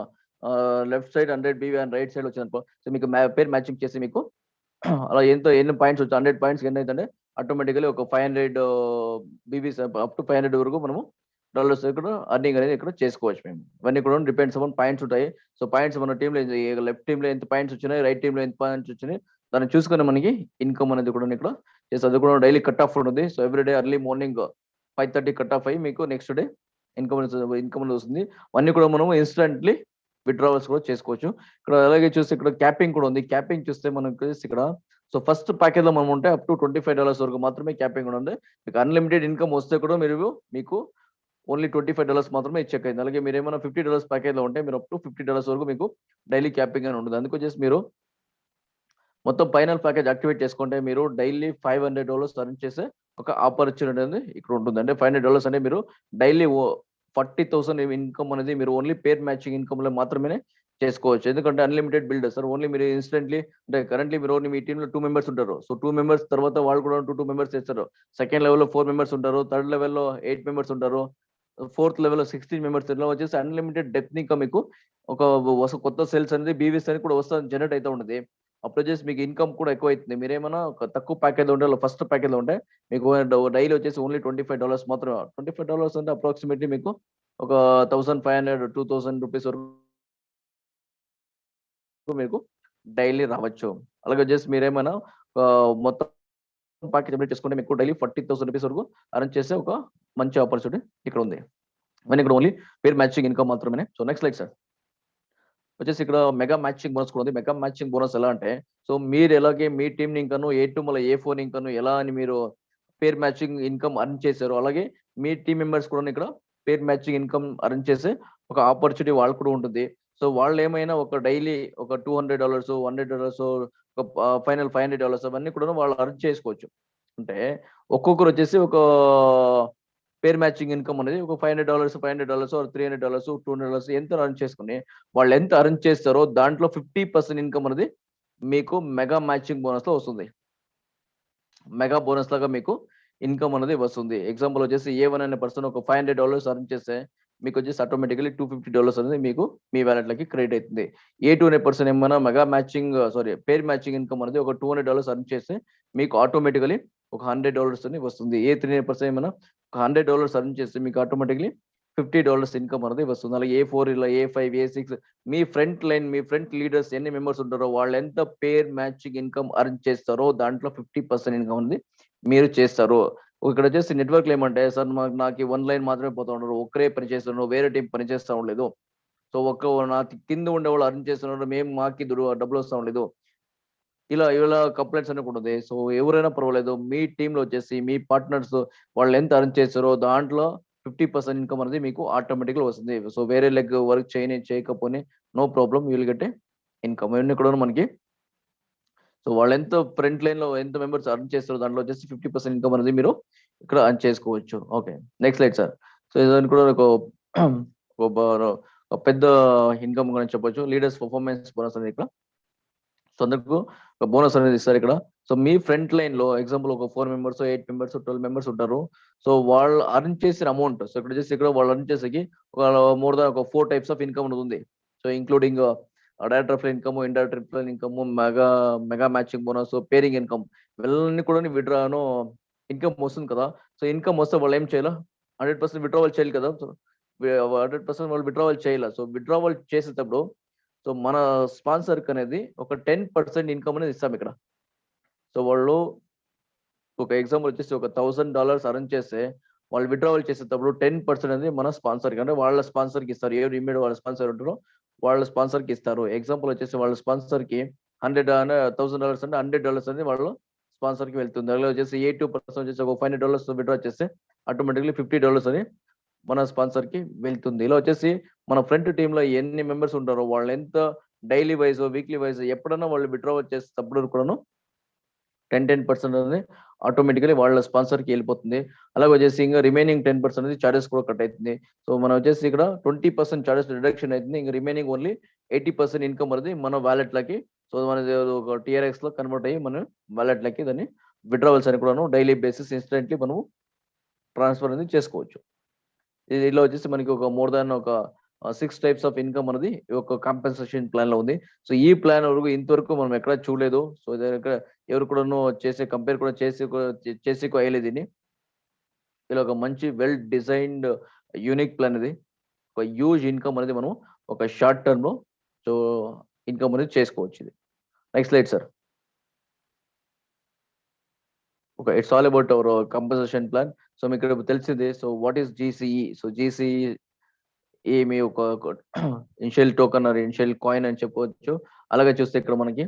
left side, 100 BB and right side వచ్చిందనుకో సో మీకు పేర్ మ్యాచింగ్ చేసి మీకు అలా ఎన్ని పాయింట్స్ వచ్చి 100 పాయింట్స్ ఎన్ని అయితే ఆటోమేటికలీ ఒక 500 BB అప్ టు 500 వరకు మనము డాలర్స్ ఇక్కడ అర్నింగ్ అనేది ఇక్కడ చేసుకోవచ్చు మేము. ఇవన్నీ కూడా డిపెండ్స్ అపాన్ పాయింట్స్ ఉంటాయి. సో పాయింట్స్ మన టీంలో లెఫ్ట్ టీంలో ఎంత పాయింట్స్ వచ్చినాయి, రైట్ టీంలో ఎంత పాయింట్స్ వచ్చినాయి దాన్ని చూసుకొని మనకి ఇన్కమ్ అనేది కూడా ఇక్కడ చేసి అది కూడా డైలీ కట్ ఆఫ్ ఉంటుంది. So everyday early morning 5:30 cut off అయ్యి మీకు నెక్స్ట్ డే ఇన్కమ్ వస్తుంది. అన్ని కూడా మనం ఇన్స్టెంట్లీ విత్డ్రావల్స్ కూడా చేసుకోవచ్చు. ఇక్కడ అలాగే చూస్తే ఇక్కడ క్యాపింగ్ కూడా ఉంది. క్యాపింగ్ చూస్తే మనకు ఇక్కడ సో ఫస్ట్ ప్యాకేజ్ లో మనం ఉంటే అప్ టు $25 వరకు మాత్రమే క్యాపింగ్ కూడా ఉంది. మీకు అన్లిమిటెడ్ ఇన్కమ్ వస్తే కూడా మీకు ఓన్లీ $25 మాత్రమే చెక్ అయింది. అలాగే మీరు ఏమైనా $50 ప్యాకేజ్ లో ఉంటే మీరు అప్ టు $50 వరకు మీకు డైలీ క్యాపింగ్ అని ఉంటుంది. అందుకు వచ్చేసి మీరు మొత్తం ఫైనల్ ప్యాకేజ్ యాక్టివేట్ చేసుకుంటే మీరు డైలీ $500 ఎర్న్ చేసే ఒక ఆపర్చునిటీ అనేది ఇక్కడ ఉంటుంది. అంటే $500 అంటే మీరు డైలీ 40,000 ఇన్కమ్ అనేది మీరు ఓన్లీ పేర్ మ్యాచింగ్ ఇన్కమ్ లో మాత్రమే చేసుకోవచ్చు. ఎందుకంటే అన్లిమిటెడ్ బిల్డర్ సార్. ఓన్లీ మీరు ఇన్స్టెంట్లీ అంటే కరెంట్లీ మీరు ఓన్లీ మీ టీంలో 2 మెంబర్స్ ఉంటారు. సో 2 మెంబర్స్ తర్వాత వాళ్ళు కూడా 2 మెంబర్స్ చేస్తారు. సెకండ్ లెవెల్లో 4 మెంబర్స్ ఉంటారు. థర్డ్ లెవెల్లో 8 మెంబర్స్ ఉంటారు. ఫోర్త్ లెవెల్లో 16 మెంబర్స్. ఇలా వచ్చేసి అన్లిమిటెడ్ డెప్త్ ఇంకా మీకు ఒక కొత్త సేల్స్ అనేది బీవీస్ అనేది కూడా వస్తా జనరేట్ అయితే ఉంటుంది. అప్పుడు వచ్చేసి మీకు ఇన్కమ్ కూడా ఎక్కువ అవుతుంది. మీరేమన్నా ఒక తక్కువ ప్యాకేజ్ ఉంటే ఫస్ట్ ప్యాకేజ్ ఉంటే మీకు డైలీ వచ్చేసి ఓన్లీ $25 మాత్రమే. $25 అంటే అప్రాక్సిమేట్లీ మీకు ఒక 1500 2000 రూపీస్ వరకు మీకు డైలీ రావచ్చు. అలాగే వచ్చేసి మీరేమైనా మొత్తం ప్యాకేజ్ కంప్లీట్ చేసుకుంటే మీకు డైలీ $40,000 వరకు అరేంజ్ చేసే ఒక మంచి ఆపర్చునిటీ ఇక్కడ ఉంది. ఇక్కడ ఓన్లీ పేర్ మ్యాచింగ్ ఇన్కమ్ మాత్రమే. సో నెక్స్ట్ లైక్ సార్ వచ్చేసి ఇక్కడ మెగా మ్యాచింగ్ బోనస్ కూడా ఉంది. మెగా మ్యాచింగ్ బోనస్ ఎలా అంటే సో మీరు ఎలాగే మీ టీం ఇంకను A2 మళ్ళీ A4 ఇంకను ఎలా అని మీరు పేర్ మ్యాచింగ్ ఇన్కమ్ అర్న్ చేశారు, అలాగే మీ టీం మెంబర్స్ కూడా ఇక్కడ పేర్ మ్యాచింగ్ ఇన్కమ్ అర్న్ చేసే ఒక ఆపర్చునిటీ వాళ్ళు కూడా ఉంటుంది. సో వాళ్ళు ఏమైనా ఒక డైలీ ఒక $200 $100 ఒక ఫైనల్ $500 అవన్నీ కూడా వాళ్ళు అర్న్ చేసుకోవచ్చు. అంటే ఒక్కొక్కరు వచ్చేసి ఒక పేర్ మ్యాచింగ్ ఇన్కమ్ అనేది ఒక $500 $500 $300 $200 ఎంత అర్న్ చేసుకుని వాళ్ళు ఎంత అర్న్ చేస్తారో దాంట్లో 50% ఇన్కమ్ అనేది మీకు మెగా మ్యాచింగ్ బోనస్ లో వస్తుంది. మెగా బోనస్ లాగా మీకు ఇన్కమ్ అనేది వస్తుంది. ఎగ్జాంపుల్ వచ్చేసి A1 అనే పర్సన్ ఒక $500 అర్న్ చేస్తే మీకు వచ్చేసి ఆటోమేటికలీ $250 అనేది మీకు మీ వ్యాలెట్ లకి క్రెడిట్ అవుతుంది. A2 అనే పర్సన్ ఏమైనా మెగా మ్యాచింగ్ పేర్ మ్యాచింగ్ ఇన్కమ్ అనేది ఒక $200 అర్న్ చేస్తే మీకు ఆటోమేటికలీ ఒక $100 అని వస్తుంది. A3 అనే పర్సన్ ఏమైనా ఒక $100 అర్న్ చేస్తే మీకు ఆటోమేటికలీ $50 ఇన్కమ్ అనేది వస్తుంది. అలాగే A4 ఇలా A5 A6 మీ ఫ్రంట్ లైన్ మీ ఫ్రంట్ లీడర్స్ ఎన్ని మెంబర్స్ ఉంటారో వాళ్ళు ఎంత పేర్ మ్యాచింగ్ ఇన్కమ్ అర్న్ చేస్తారో దాంట్లో 50% ఇన్కమ్ అనేది మీరు చేస్తారు. ఇక్కడ వచ్చేసి నెట్వర్క్ ఏమంటే సార్ నాకు 1 లైన్ మాత్రమే పోతా ఉన్నారు, ఒక్కరే పని చేస్తున్నారు, వేరే టీం పని చేస్తా ఉండలేదు. సో నాకు కింద ఉండే వాళ్ళు అర్న్ చేస్తున్నారు, మేము మాకి డబ్బులు వస్తా ఉండలేదు. ఇలా కంప్లైంట్స్ అన్ని ఉంటుంది. సో ఎవరైనా పర్వాలేదు మీ టీంలో వచ్చేసి మీ పార్ట్నర్స్ వాళ్ళు ఎంత అర్న్ చేస్తారో దాంట్లో 50% ఇన్కమ్ అనేది మీకు ఆటోమేటిక్గా వస్తుంది. సో వేరే లెగ్ వర్క్ చేయకపోతే no problem, you will get a income. ఇవన్నీ కూడా మనకి సో వాళ్ళు ఎంత ఫ్రంట్ లైన్ లో ఎంత మెంబర్స్ అర్న్ చేస్తారో దాంట్లో వచ్చేసి 50% ఇన్కమ్ అనేది మీరు ఇక్కడ అర్న్ చేసుకోవచ్చు. Okay next light sir. So ఇదని కూడా ఒక పెద్ద ఇన్కమ్ అని చెప్పొచ్చు. లీడర్స్ పర్ఫార్మెన్స్ బోనస్ అనేది ఇక్కడ సో అందరికి ఒక బోనస్ అనేది ఇస్తారు ఇక్కడ. సో మీ ఫ్రంట్ లైన్ లో ఎగ్జాంపుల్ ఒక 4 మెంబర్స్ 8 మెంబర్స్ 12 మెంబర్స్ ఉంటారు. సో వాళ్ళు అర్న్ చేసిన అమౌంట్ సో ఇక్కడ వచ్చేసి ఇక్కడ వాళ్ళు అర్న్ చేసేకి ఒక మోర్ దాన్ ఒక 4 టైప్స్ ఆఫ్ ఇన్కమ్ ఉంది. So including direct referral income, indirect referral income, mega matching bonus, pairing income ఇవన్నీ కూడా విడ్రాను ఇన్కమ్ వస్తుంది కదా. సో ఇన్కమ్ వస్తే వాళ్ళు ఏం చేయాలి, 100% విడ్రావల్ చేయాలి కదా. సో 100% వాళ్ళు విడ్రావల్ చేయాలి. సో విడ్రావల్ చేసేటప్పుడు సో మన స్పాన్సర్ అనేది ఒక 10% ఇన్కమ్ అనేది ఇస్తాం ఇక్కడ. సో వాళ్ళు ఒక ఎగ్జాంపుల్ వచ్చేసి ఒక $1,000 అర్న్ చేస్తే వాళ్ళు విడ్రావల్ చేసేటప్పుడు 10% అనేది మన స్పాన్సర్ కి అంటే వాళ్ళ స్పాన్సర్ కి ఇస్తారు. ఎవరు ఇమ్మీడియట్ వాళ్ళ స్పాన్సర్ ఉంటారో వాళ్ళ స్పాన్సర్ కి ఇస్తారు. ఎగ్జాంపుల్ వచ్చేసి వాళ్ళ స్పాన్సర్ కి $100 అంటే $100 అనేది వాళ్ళ స్పాన్సర్ కి వెళ్తుంది. అలాగే వచ్చేసి A2 వచ్చేసి ఒక $500 విడ్రా చేస్తే ఆటోమేటిక్లీ $50 అని మన స్పాన్సర్ కి వెళ్తుంది. ఇలా వచ్చేసి మన ఫ్రంట్ టీమ్ లో ఎన్ని మెంబర్స్ ఉంటారో వాళ్ళు ఎంత డైలీ వైజ్ వీక్లీ వైజ్ ఎప్పుడైనా వాళ్ళు విడ్రావల్ చేసేటప్పుడు కూడాను 10% అనేది ఆటోమేటికలీ వాళ్ళ స్పాన్సర్ కి వెళ్ళిపోతుంది. అలాగే వచ్చేసి ఇంకా రిమైనింగ్ 10% అనేది చార్జెస్ కూడా కట్ అవుతుంది. సో మనం వచ్చేసి ఇక్కడ 20% చార్జెస్ రిడక్షన్ అవుతుంది. ఇంకా రిమైనింగ్ ఓన్లీ 80% ఇన్కమ్ అనేది మన వ్యాలెట్ లకి సో మన ఒక TRX లో కన్వర్ట్ అయ్యి మన వ్యాలెట్ లకి దాన్ని విడ్రావల్స్ అని కూడాను డైలీ బేసిస్ ఇన్స్టెంట్లీ మనము ట్రాన్స్ఫర్ అనేది చేసుకోవచ్చు. ఇలా వచ్చేసి మనకి ఒక మోర్ దాన్ ఒక 6 టైప్స్ ఆఫ్ ఇన్కమ్ అనేది ఒక కాంపెన్సేషన్ ప్లాన్ లో ఉంది. సో ఈ ప్లాన్ వరకు ఇంతవరకు మనం ఎక్కడ చూడలేదు. సో ఎవరు కూడా కంపేర్ కూడా చేసి అయ్యలేదు. దీన్ని ఇలా ఒక మంచి వెల్ డిజైన్డ్ యూనిక్ ప్లాన్ ఇది. ఒక హ్యూజ్ ఇన్కమ్ అనేది మనం ఒక షార్ట్ టర్మ్ లో సో ఇన్కమ్ అనేది చేసుకోవచ్చు. ఇది next slide sir. Okay it's all about our compensation plan. So మీకు ఇక్కడ తెలిసిందే. So what is GCE? So GCE ఏమి ఒక initial token or initial coin అని చెప్పవచ్చు. అలాగే చూస్తే ఇక్కడ మనకి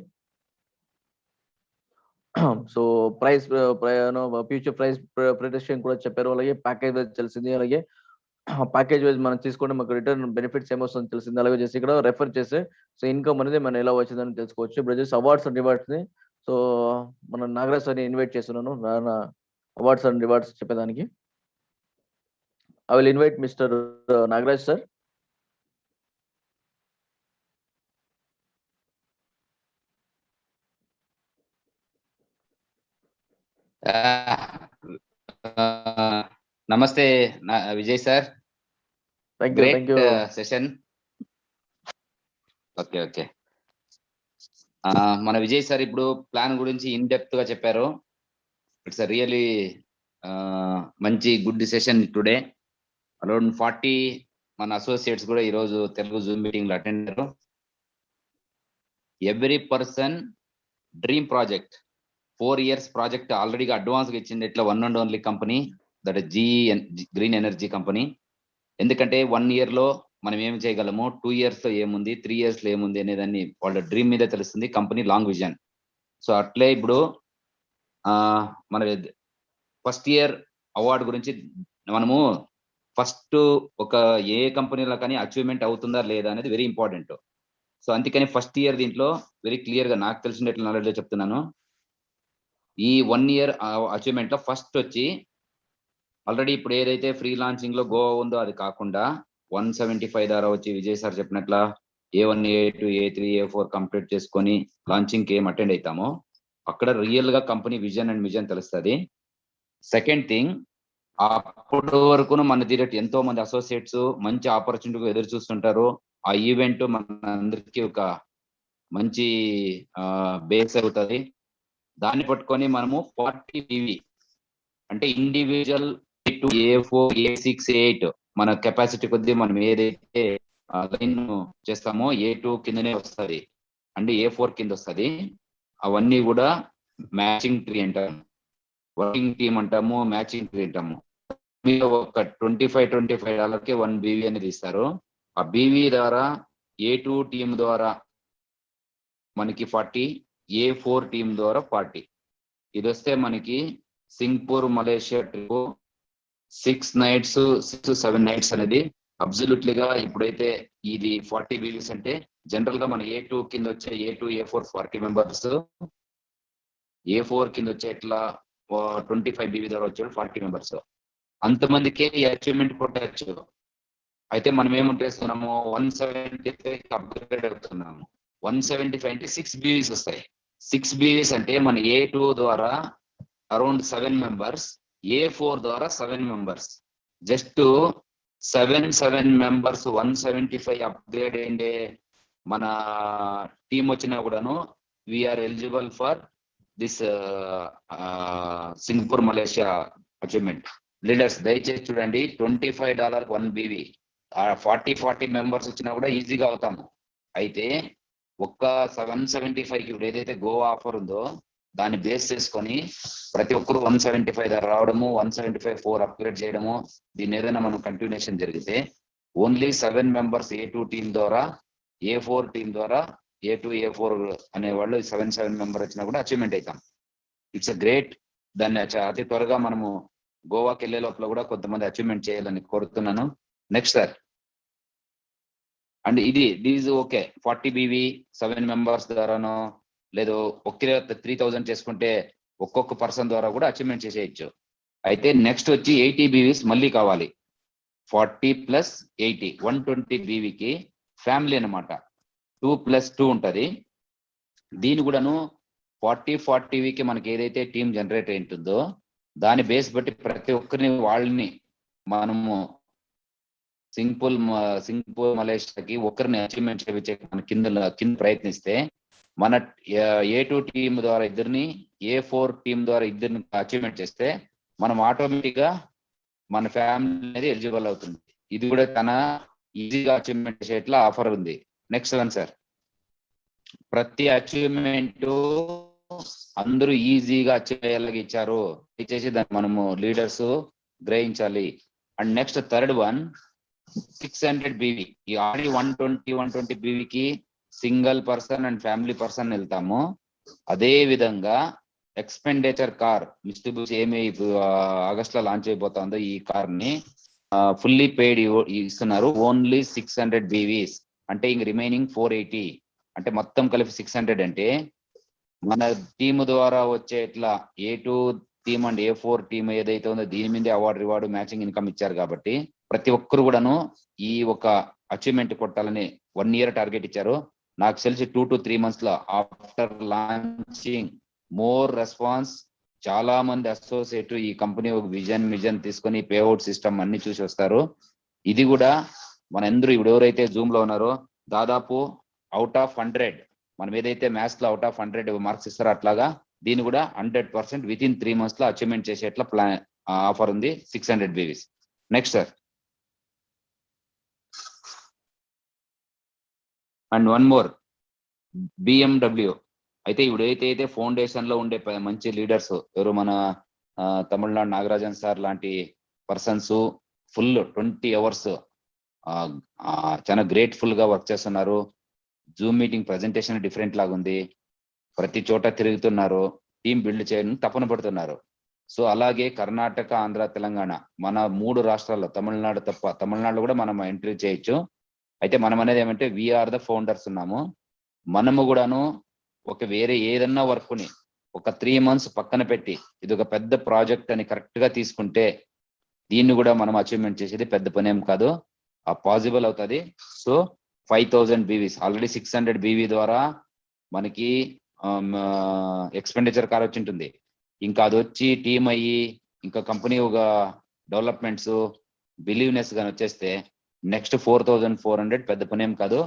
so price future price protection కూడా చెప్పారు. అలాగే ప్యాకేజ్ వైజ్ తెలిసింది. అలాగే ప్యాకేజ్ వైజ్ మనం తీసుకుంటే మనకు రిటర్న్ బెనిఫిట్స్ ఏమొస్తుందో తెలిసింది. అలాగే చేసి ఇక్కడ రెఫర్ చేస్తే సో ఇన్కమ్ అనేది మనం ఎలా వచ్చిందని తెలుసుకోవచ్చు. ఇప్పుడు వచ్చేసి అవార్డ్స్ అండ్ రివార్డ్స్ ని సో మన నాగరాజ్ సార్ని ఇన్వైట్ చేస్తున్నాను అవార్డ్స్ అండ్ రివార్డ్స్ చెప్పేదానికి. I will invite mister Nagaraj sir. నమస్తే Vijay sir. Thank you. Session. Okay. మన విజయ్ సార్ ఇప్పుడు ప్లాన్ గురించి ఇన్ డెప్త్ గా చెప్పారు. ఇట్స్ రియలీ మంచి గుడ్ సెషన్ టుడే. అరౌండ్ 40 మన అసోసియేట్స్ కూడా ఈరోజు తెలుగు జూమ్ మీటింగ్ లో అటెండ్ అయ్యారు. Every person dream project 4 years project ఆల్రెడీగా అడ్వాన్స్ గా ఇచ్చింది ఇట్లా one and only company, that green energy company. ఎందుకంటే 1 year లో మనం ఏం చేయగలము, 2 years లో ఏముంది, 3 years లో ఏముంది అనేదాన్ని వాళ్ళ డ్రీమ్ మీద తెలుస్తుంది. Company long vision. సో అట్లే ఇప్పుడు మన ఫస్ట్ ఇయర్ అవార్డు గురించి మనము ఫస్ట్ ఒక ఏ కంపెనీలో కానీ అచీవ్మెంట్ అవుతుందా లేదా అనేది వెరీ ఇంపార్టెంట్. సో అందుకని ఫస్ట్ ఇయర్ దీంట్లో వెరీ క్లియర్ గా నాకు తెలిసినట్లు నాలెడ్జ్ చెప్తున్నాను. ఈ 1 year అచీవ్మెంట్ లో ఫస్ట్ వచ్చి ఆల్రెడీ ఇప్పుడు ఏదైతే ఫ్రీ లాంచింగ్ లో గోవా ఉందో అది కాకుండా 175 ద్వారా వచ్చి విజయ్ సార్ చెప్పినట్ల A1, A2, A3, A4 complete చేసుకొని లాంచింగ్ కి ఏం అటెండ్ అవుతామో అక్కడ రియల్ గా కంపెనీ విజన్ అండ్ మిజన్ తెలుస్తుంది. సెకండ్ థింగ్, అప్పటి వరకు మన దగ్గర ఎంతో మంది అసోసియేట్స్ మంచి ఆపర్చునిటీగా ఎదురు చూస్తుంటారు. ఆ ఈవెంట్ మన అందరికీ ఒక మంచి బేస్ అవుతుంది. దాన్ని పట్టుకొని మనము 40 PV అంటే individual A2, A4, A6, A8 మన కెపాసిటీ కొద్దీ మనం ఏదైతే లైన్ చేస్తామో A2 కిందనే వస్తుంది అంటే A4 కింద వస్తుంది. అవన్నీ కూడా మ్యాచింగ్ ట్రీ అంటాము, వర్కింగ్ టీమ్ అంటాము, మ్యాచింగ్ ట్రీ అంటాము. మీరు ఒక $25 1 BV అనేది ఇస్తారు. ఆ BV ద్వారా A2 టీమ్ ద్వారా మనకి 40, A4 టీమ్ ద్వారా 40. ఇది వస్తే మనకి Singapore Malaysia trip 6 nights 6-7 nights అనేది అబ్సల్యూట్లీగా ఇప్పుడైతే ఇది 40 BVs అంటే జనరల్ గా మన A2 కింద వచ్చే A2, A4 40 members, A4 కింద వచ్చే ఇట్లా 25 BV ద్వారా వచ్చే 40 members. అంతమందికే ఈ అచీవ్మెంట్ కొట్టచ్చు. అయితే మనం ఏముంటేస్తున్నాము 175 అప్గ్రేడ్ అవుతున్నాము. 175 అంటే 6 BVs వస్తాయి. 6 BVs అంటే మన A2 ద్వారా అరౌండ్ 7 members, A4 ద్వారా 7 members. జస్ట్ 7 members 175 అప్గ్రేడ్ అయిందే మన టీం వచ్చినా కూడాను we're eligible for this Singapore Malaysia achievement. Leaders దయచేసి చూడండి, $25 1 BV 40 members వచ్చినా కూడా ఈజీగా అవుతాము. అయితే ఒక్క 775కి ఇప్పుడు ఏదైతే గోవా ఆఫర్ ఉందో దాన్ని బేస్ చేసుకొని ప్రతి ఒక్కరు 175 రావడము, 175 4 అప్గ్రేడ్ చేయడము, దీని ఏదైనా మనం కంటిన్యూషన్ జరిగితే ఓన్లీ 7 members A2 టీం ద్వారా, A4 టీం ద్వారా A2, A4 అనే వాళ్ళు 7 members వచ్చినా కూడా అచీవ్మెంట్ అవుతాం. It's great. దాన్ని అతి త్వరగా మనము గోవాకి వెళ్ళే లోపల కూడా కొంతమంది అచీవ్మెంట్ చేయాలని కోరుతున్నాను. Next sir, and these okay 40 BV 7 members ద్వారానో లేదు ఒకే 3000 చేసుకుంటే ఒక్కొక్క పర్సన్ ద్వారా కూడా అచీవ్మెంట్ చేసేయచ్చు. అయితే నెక్స్ట్ వచ్చి 80 BVs మళ్ళీ కావాలి. 40 + 80 120 BVకి ఫ్యామిలీ అనమాట. 2+2 ఉంటది. దీని కూడాను 40-40కి మనకి ఏదైతే టీం జనరేట్ అయింటుందో దాని బేస్ బట్టి ప్రతి ఒక్కరిని వాళ్ళని మనము సింగపూర్ మలేషియాకి ఒకరిని అచీవ్మెంట్ చేయించే మన కింద ప్రయత్నిస్తే మన A2 టీం ద్వారా 2, A4 టీం ద్వారా 2 అచీవ్మెంట్ చేస్తే మనం ఆటోమేటిక్ గా మన ఫ్యామిలీ అనేది ఎలిజిబుల్ అవుతుంది. ఇది కూడా చాలా ఈజీగా అచీవ్మెంట్ చేసేట్లా ఆఫర్ ఉంది. నెక్స్ట్ వన్ సార్, ప్రతి అచీవ్మెంట్ అందరూ ఈజీగా అచీవ్ అయ్యేలాగా ఇచ్చారు. ఇచ్చేసి దాన్ని మనము లీడర్స్ గ్రహించాలి. And next third one 600 BV. ఈ ఆల్రెడీ 120 BVకి single person and family person వెళ్తాము. అదే విధంగా ఎక్స్పెండిచర్ కార్ మిస్టిబుల్స్ ఏమి ఆగస్ట్ లో లాంచ్ అయిపోతుందో ఈ కార్ ని ఫుల్లీ పెయిడ్ ఇస్తున్నారు. ఓన్లీ 600 BVs అంటే ఇంక రిమైనింగ్ 480 అంటే మొత్తం కలిపి 600 అంటే మన టీమ్ ద్వారా వచ్చే ఇట్లా A2 team and A4 team ఏదైతే ఉందో దీని మీదే అవార్డు రివార్డు మ్యాచింగ్ ఇన్కమ్ ఇచ్చారు కాబట్టి ప్రతి ఒక్కరు కూడాను ఈ ఒక అచీవ్మెంట్ కొట్టాలని 1 year టార్గెట్ ఇచ్చారు. నాకు తెలిసి 2 to 3 months లో ఆఫ్టర్ లాంచింగ్ మోర్ రెస్పాన్స్ చాలా మంది అసోసియేట్ ఈ కంపెనీ ఒక విజన్ తీసుకొని పేఅవుట్ సిస్టమ్ అన్ని చూసి వస్తారు. ఇది కూడా మనందరూ ఇప్పుడు ఎవరైతే జూమ్ లో ఉన్నారో దాదాపు అవుట్ ఆఫ్ 100 మనం ఏదైతే మ్యాథ్స్ లో అవుట్ ఆఫ్ 100 మార్క్స్ ఇస్తారో అట్లాగా దీన్ని కూడా 100% విత్ ఇన్ 3 months లో అచీవ్మెంట్ చేసేట్లా ప్లాన్ ఆఫర్ ఉంది 600 BVs. Next sir, and one more BMW. అయితే ఇప్పుడు అయితే ఫౌండేషన్ లో ఉండే మంచి లీడర్స్ ఎవరు మన తమిళనాడు నాగరాజన్ సార్ లాంటి పర్సన్స్ ఫుల్ 20 hours చాలా గ్రేట్ఫుల్ గా వర్క్ చేస్తున్నారు. జూమ్ మీటింగ్ ప్రెజెంటేషన్ డిఫరెంట్ లాగా ఉంది. ప్రతి చోట తిరుగుతున్నారు, టీం బిల్డ్ చేయడం తపన పడుతున్నారు. సో అలాగే కర్ణాటక, ఆంధ్ర, తెలంగాణ మన 3 రాష్ట్రాల్లో తమిళనాడు తప్ప, తమిళనాడులో కూడా మనం ఎంట్రీ చేయొచ్చు. అయితే మనం అనేది ఏమంటే వీఆర్ ద ఫౌండర్స్ ఉన్నాము. మనము కూడాను ఒక వేరే ఏదన్నా వర్క్ ని ఒక 3 months పక్కన పెట్టి ఇది ఒక పెద్ద ప్రాజెక్ట్ అని కరెక్ట్ గా తీసుకుంటే దీన్ని కూడా మనం అచీవ్మెంట్ చేసేది పెద్ద పని ఏం కాదు, పాసిబుల్ అవుతుంది. సో 5000 BVs ఆల్రెడీ 600 BV ద్వారా మనకి ఎక్స్పెండిచర్ కార్ వచ్చి ఉంటుంది. ఇంకా అది వచ్చి టీమ్ అయ్యి ఇంకా కంపెనీ ఒక డెవలప్మెంట్స్ బిలీవ్నెస్ గాని వచ్చేస్తే నెక్స్ట్ 4400 పెద్ద పని ఏం కాదు.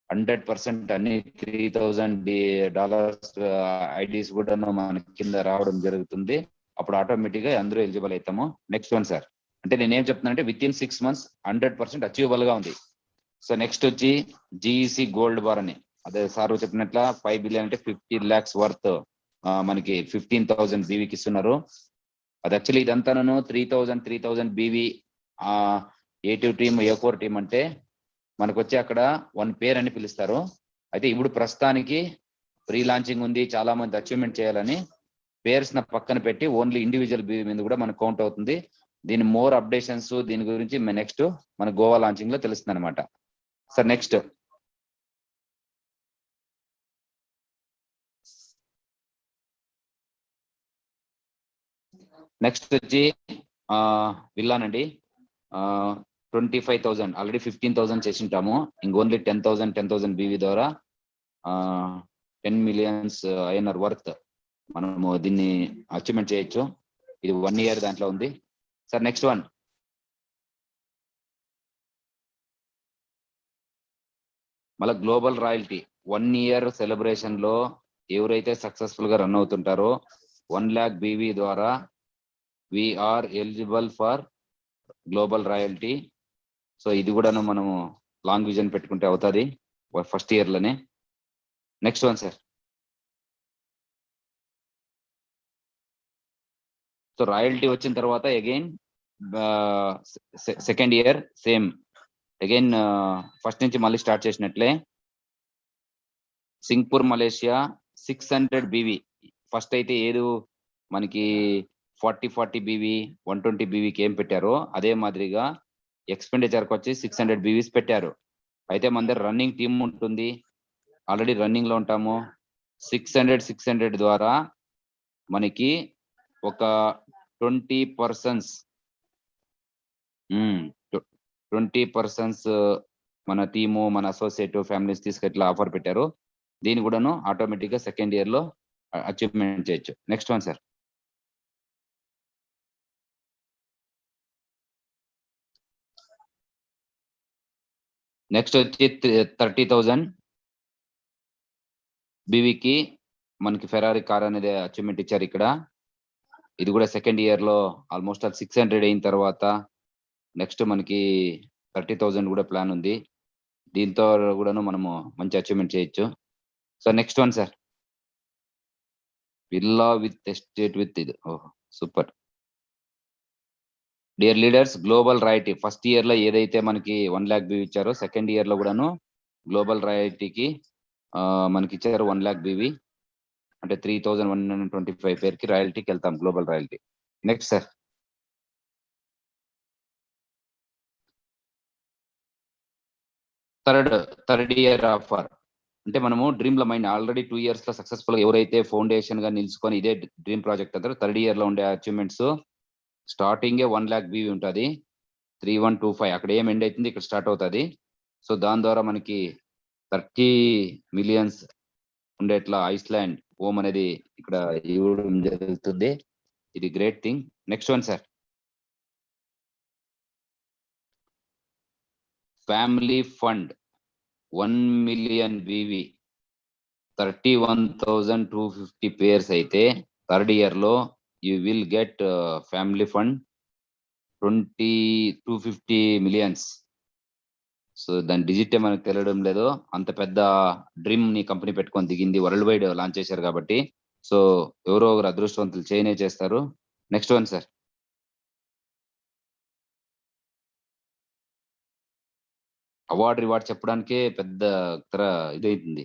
100% అన్ని $3000 ఐడీస్ కూడా మన కింద రావడం జరుగుతుంది. అప్పుడు ఆటోమేటిక్ గా అందరూ ఎలిజిబుల్ అవుతాము. నెక్స్ట్ వన్ సార్, అంటే నేనేం చెప్తున్నానంటే విత్ ఇన్ 6 months 100% అచీవబుల్ గా ఉంది. సో నెక్స్ట్ వచ్చి GEC గోల్డ్ బార్ అని, అదే సార్ చెప్పినట్ల 5 billion అంటే 50 lakhs వర్త్ మనకి 15,000 BVకి ఇస్తున్నారు. అది యాక్చువల్లీ ఇదంతాను 3000 BV A2 team A4 team అంటే మనకు వచ్చి అక్కడ 1 పేర్ అని పిలుస్తారు. అయితే ఇప్పుడు ప్రస్తుతానికి ప్రీ లాంచింగ్ ఉంది, చాలా మంది అచీవ్మెంట్ చేయాలని పేర్స్ నా పక్కన పెట్టి ఓన్లీ ఇండివిజువల్ BV మీద కూడా మనకు కౌంట్ అవుతుంది. దీని మోర్ అప్డేషన్స్ దీని గురించి నెక్స్ట్ మన గోవా లాంచింగ్ లో తెలుస్తుంది అనమాట. సార్ నెక్స్ట్ వచ్చి విల్లానండి. 25,000 ఆల్రెడీ 15,000 చేసి ఉంటాము. ఇంకోన్లీ 10,000 BV ద్వారా 10 million INR వర్త్ మనము దీన్ని అచీవ్మెంట్ చేయొచ్చు. ఇది 1 year దాంట్లో ఉంది. సార్ నెక్స్ట్ వన్, మళ్ళీ గ్లోబల్ రాయల్టీ 1 year సెలబ్రేషన్ లో ఎవరైతే సక్సెస్ఫుల్ గా రన్ అవుతుంటారో 1 lakh BV ద్వారా we're eligible for global royalty. So ఇది కూడాను మనము లాంగ్ విజన్ పెట్టుకుంటే అవుతుంది ఫస్ట్ ఇయర్ లోనే. Next one sir, so royalty వచ్చిన తర్వాత again second year same again first నుంచి మళ్ళీ స్టార్ట్ చేసినట్లే. సింగపూర్ మలేషియా 600 BV ఫస్ట్ అయితే ఏదో మనకి 40 BV 120 BVకి ఏం పెట్టారో అదే మాదిరిగా ఎక్స్పెండిచర్కి వచ్చి 600 BVs పెట్టారు. అయితే మన దగ్గర రన్నింగ్ టీమ్ ఉంటుంది, ఆల్రెడీ రన్నింగ్ లో ఉంటాము. 600 ద్వారా మనకి ఒక 20 persons మన టీము మన అసోసియేట్ ఫ్యామిలీస్ తీసుకెట్లా ఆఫర్ పెట్టారు. దీన్ని కూడాను ఆటోమేటిక్ గా సెకండ్ ఇయర్ లో అచీవ్మెంట్ చేయొచ్చు. నెక్స్ట్ వన్ సార్, నెక్స్ట్ వచ్చి 30,000 BVకి మనకి ఫెరారీ కార్ అనేది అచీవ్మెంట్ ఇచ్చారు ఇక్కడ. ఇది కూడా సెకండ్ ఇయర్ లో ఆల్మోస్ట్ 600 అయిన తర్వాత నెక్స్ట్ మనకి 30,000 కూడా ప్లాన్ ఉంది. దీంతో కూడాను మనము మంచి అచీవ్మెంట్ చేయొచ్చు. So next one sir, villa with estate with ఇది super. Dear leaders, global royalty first year లో ఏదైతే మనకి 1 lakh BV ఇచ్చారో సెకండ్ ఇయర్ లో కూడాను గ్లోబల్ రాయల్టీకి మనకి ఇచ్చారు 1 lakh BV అంటే 3,125 పేరుకి రాయల్టీకి వెళ్తాం global royalty. Next sir, third year offer అంటే మనము డ్రీమ్ లో మైండ్ ఆల్రెడీ 2 years లో సక్సెస్ఫుల్ గా ఎవరైతే ఫౌండేషన్ గా నిలుచుకొని ఇదే డ్రీమ్ ప్రాజెక్ట్ అంటారు, 3rd year లో ఉండే అచీవ్మెంట్స్ స్టార్టింగ్ 1 lakh BV ఉంటుంది, 3125 అక్కడ ఏం ఎండ్ అవుతుంది ఇక్కడ స్టార్ట్ అవుతుంది. సో దాని ద్వారా మనకి 30 millions ఉండేట్లా ఐస్లాండ్ హోమ్ అనేది ఇక్కడ ఇవ్వడం జరుగుతుంది. ఇది great thing. Next one sir, family fund 1 million BV 31,250 pairs అయితే 3rd year లో you will get family fund 250 millions. So దాని డిజిట్ మనకు తెలియడం లేదు, అంత పెద్ద డ్రీమ్ ని కంపెనీ పెట్టుకొని దిగింది, వరల్డ్ వైడ్ లాంచ్ చేశారు కాబట్టి. సో ఎవరో ఒకరు అదృష్టవంతులు చేయనే చేస్తారు. Next one sir, award reward చెప్పడానికే పెద్ద ఇదైతుంది.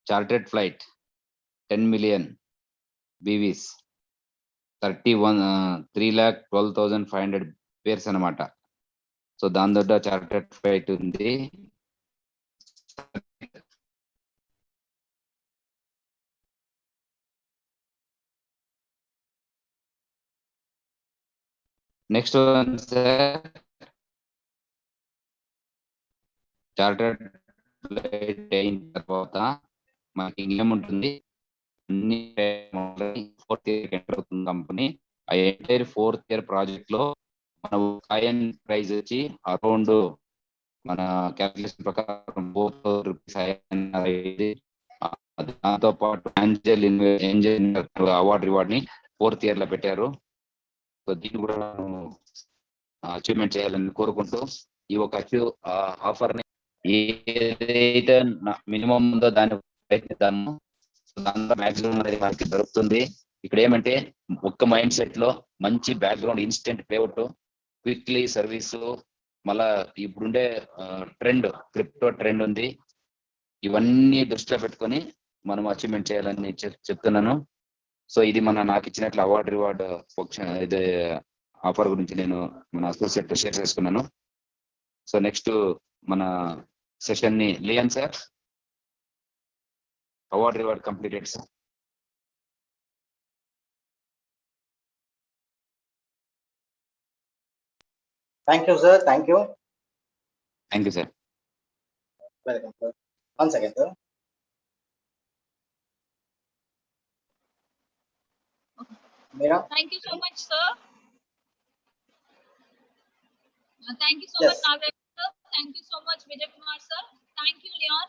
Chartered flight 10 million BVs 3,12,500 pairs అనమాట. సో దాని ద్వారా చార్టెడ్ ఫ్లైట్ ఉంది. Next one sir, chartered flight అయిన తర్వాత మనకి ఇంకేముంటుంది, అన్ని 4th year ఎంటర్ అవుతుంది కంపెనీ. ఆ ఎంటైర్ 4th year ప్రాజెక్ట్ లో మన కాయిన్ ప్రైస్ వచ్చి అరౌండ్ మన క్యాల్కులేషన్ ప్రకారం 4,000 రూపీస్ అయ్యింది. దాంతో పాటు ఏంజల్ అవార్డ్ రివార్డ్ ని 4th year లో పెట్టారు. సో దీన్ని కూడా అచీవ్మెంట్ చేయాలని కోరుకుంటూ ఈ ఒక ఆఫర్ ని ఏదైతే మినిమం ఉందో దాన్ని ప్రయత్నిద్దాము. దాంట్లో మాక్సిమం అనేది మనకి దొరుకుతుంది. ఇక్కడ ఏమంటే ఒక్క మైండ్ సెట్ లో మంచి background instant payout, quickly service, మళ్ళా ఇప్పుడుండే ట్రెండ్ క్రిప్టో ట్రెండ్ ఉంది. ఇవన్నీ దృష్టిలో పెట్టుకొని మనం అచీవ్మెంట్ చేయాలని చెప్తున్నాను. సో ఇది నాకు ఇచ్చినట్లు అవార్డ్ రివార్డ్ ఇది ఆఫర్ గురించి నేను మన అసోసియేట్ తో షేర్ చేసుకున్నాను. సో నెక్స్ట్ మన సెషన్ ని లియన్ sir, award reward completed sir. Thank you, sir. Thank you. Thank you sir. Welcome, sir. One second, sir. Meera? Thank you so much, sir. Thank you so Yes. much, Nagaraj sir. Thank you so much, Vijay Kumar sir. Thank you, Leon.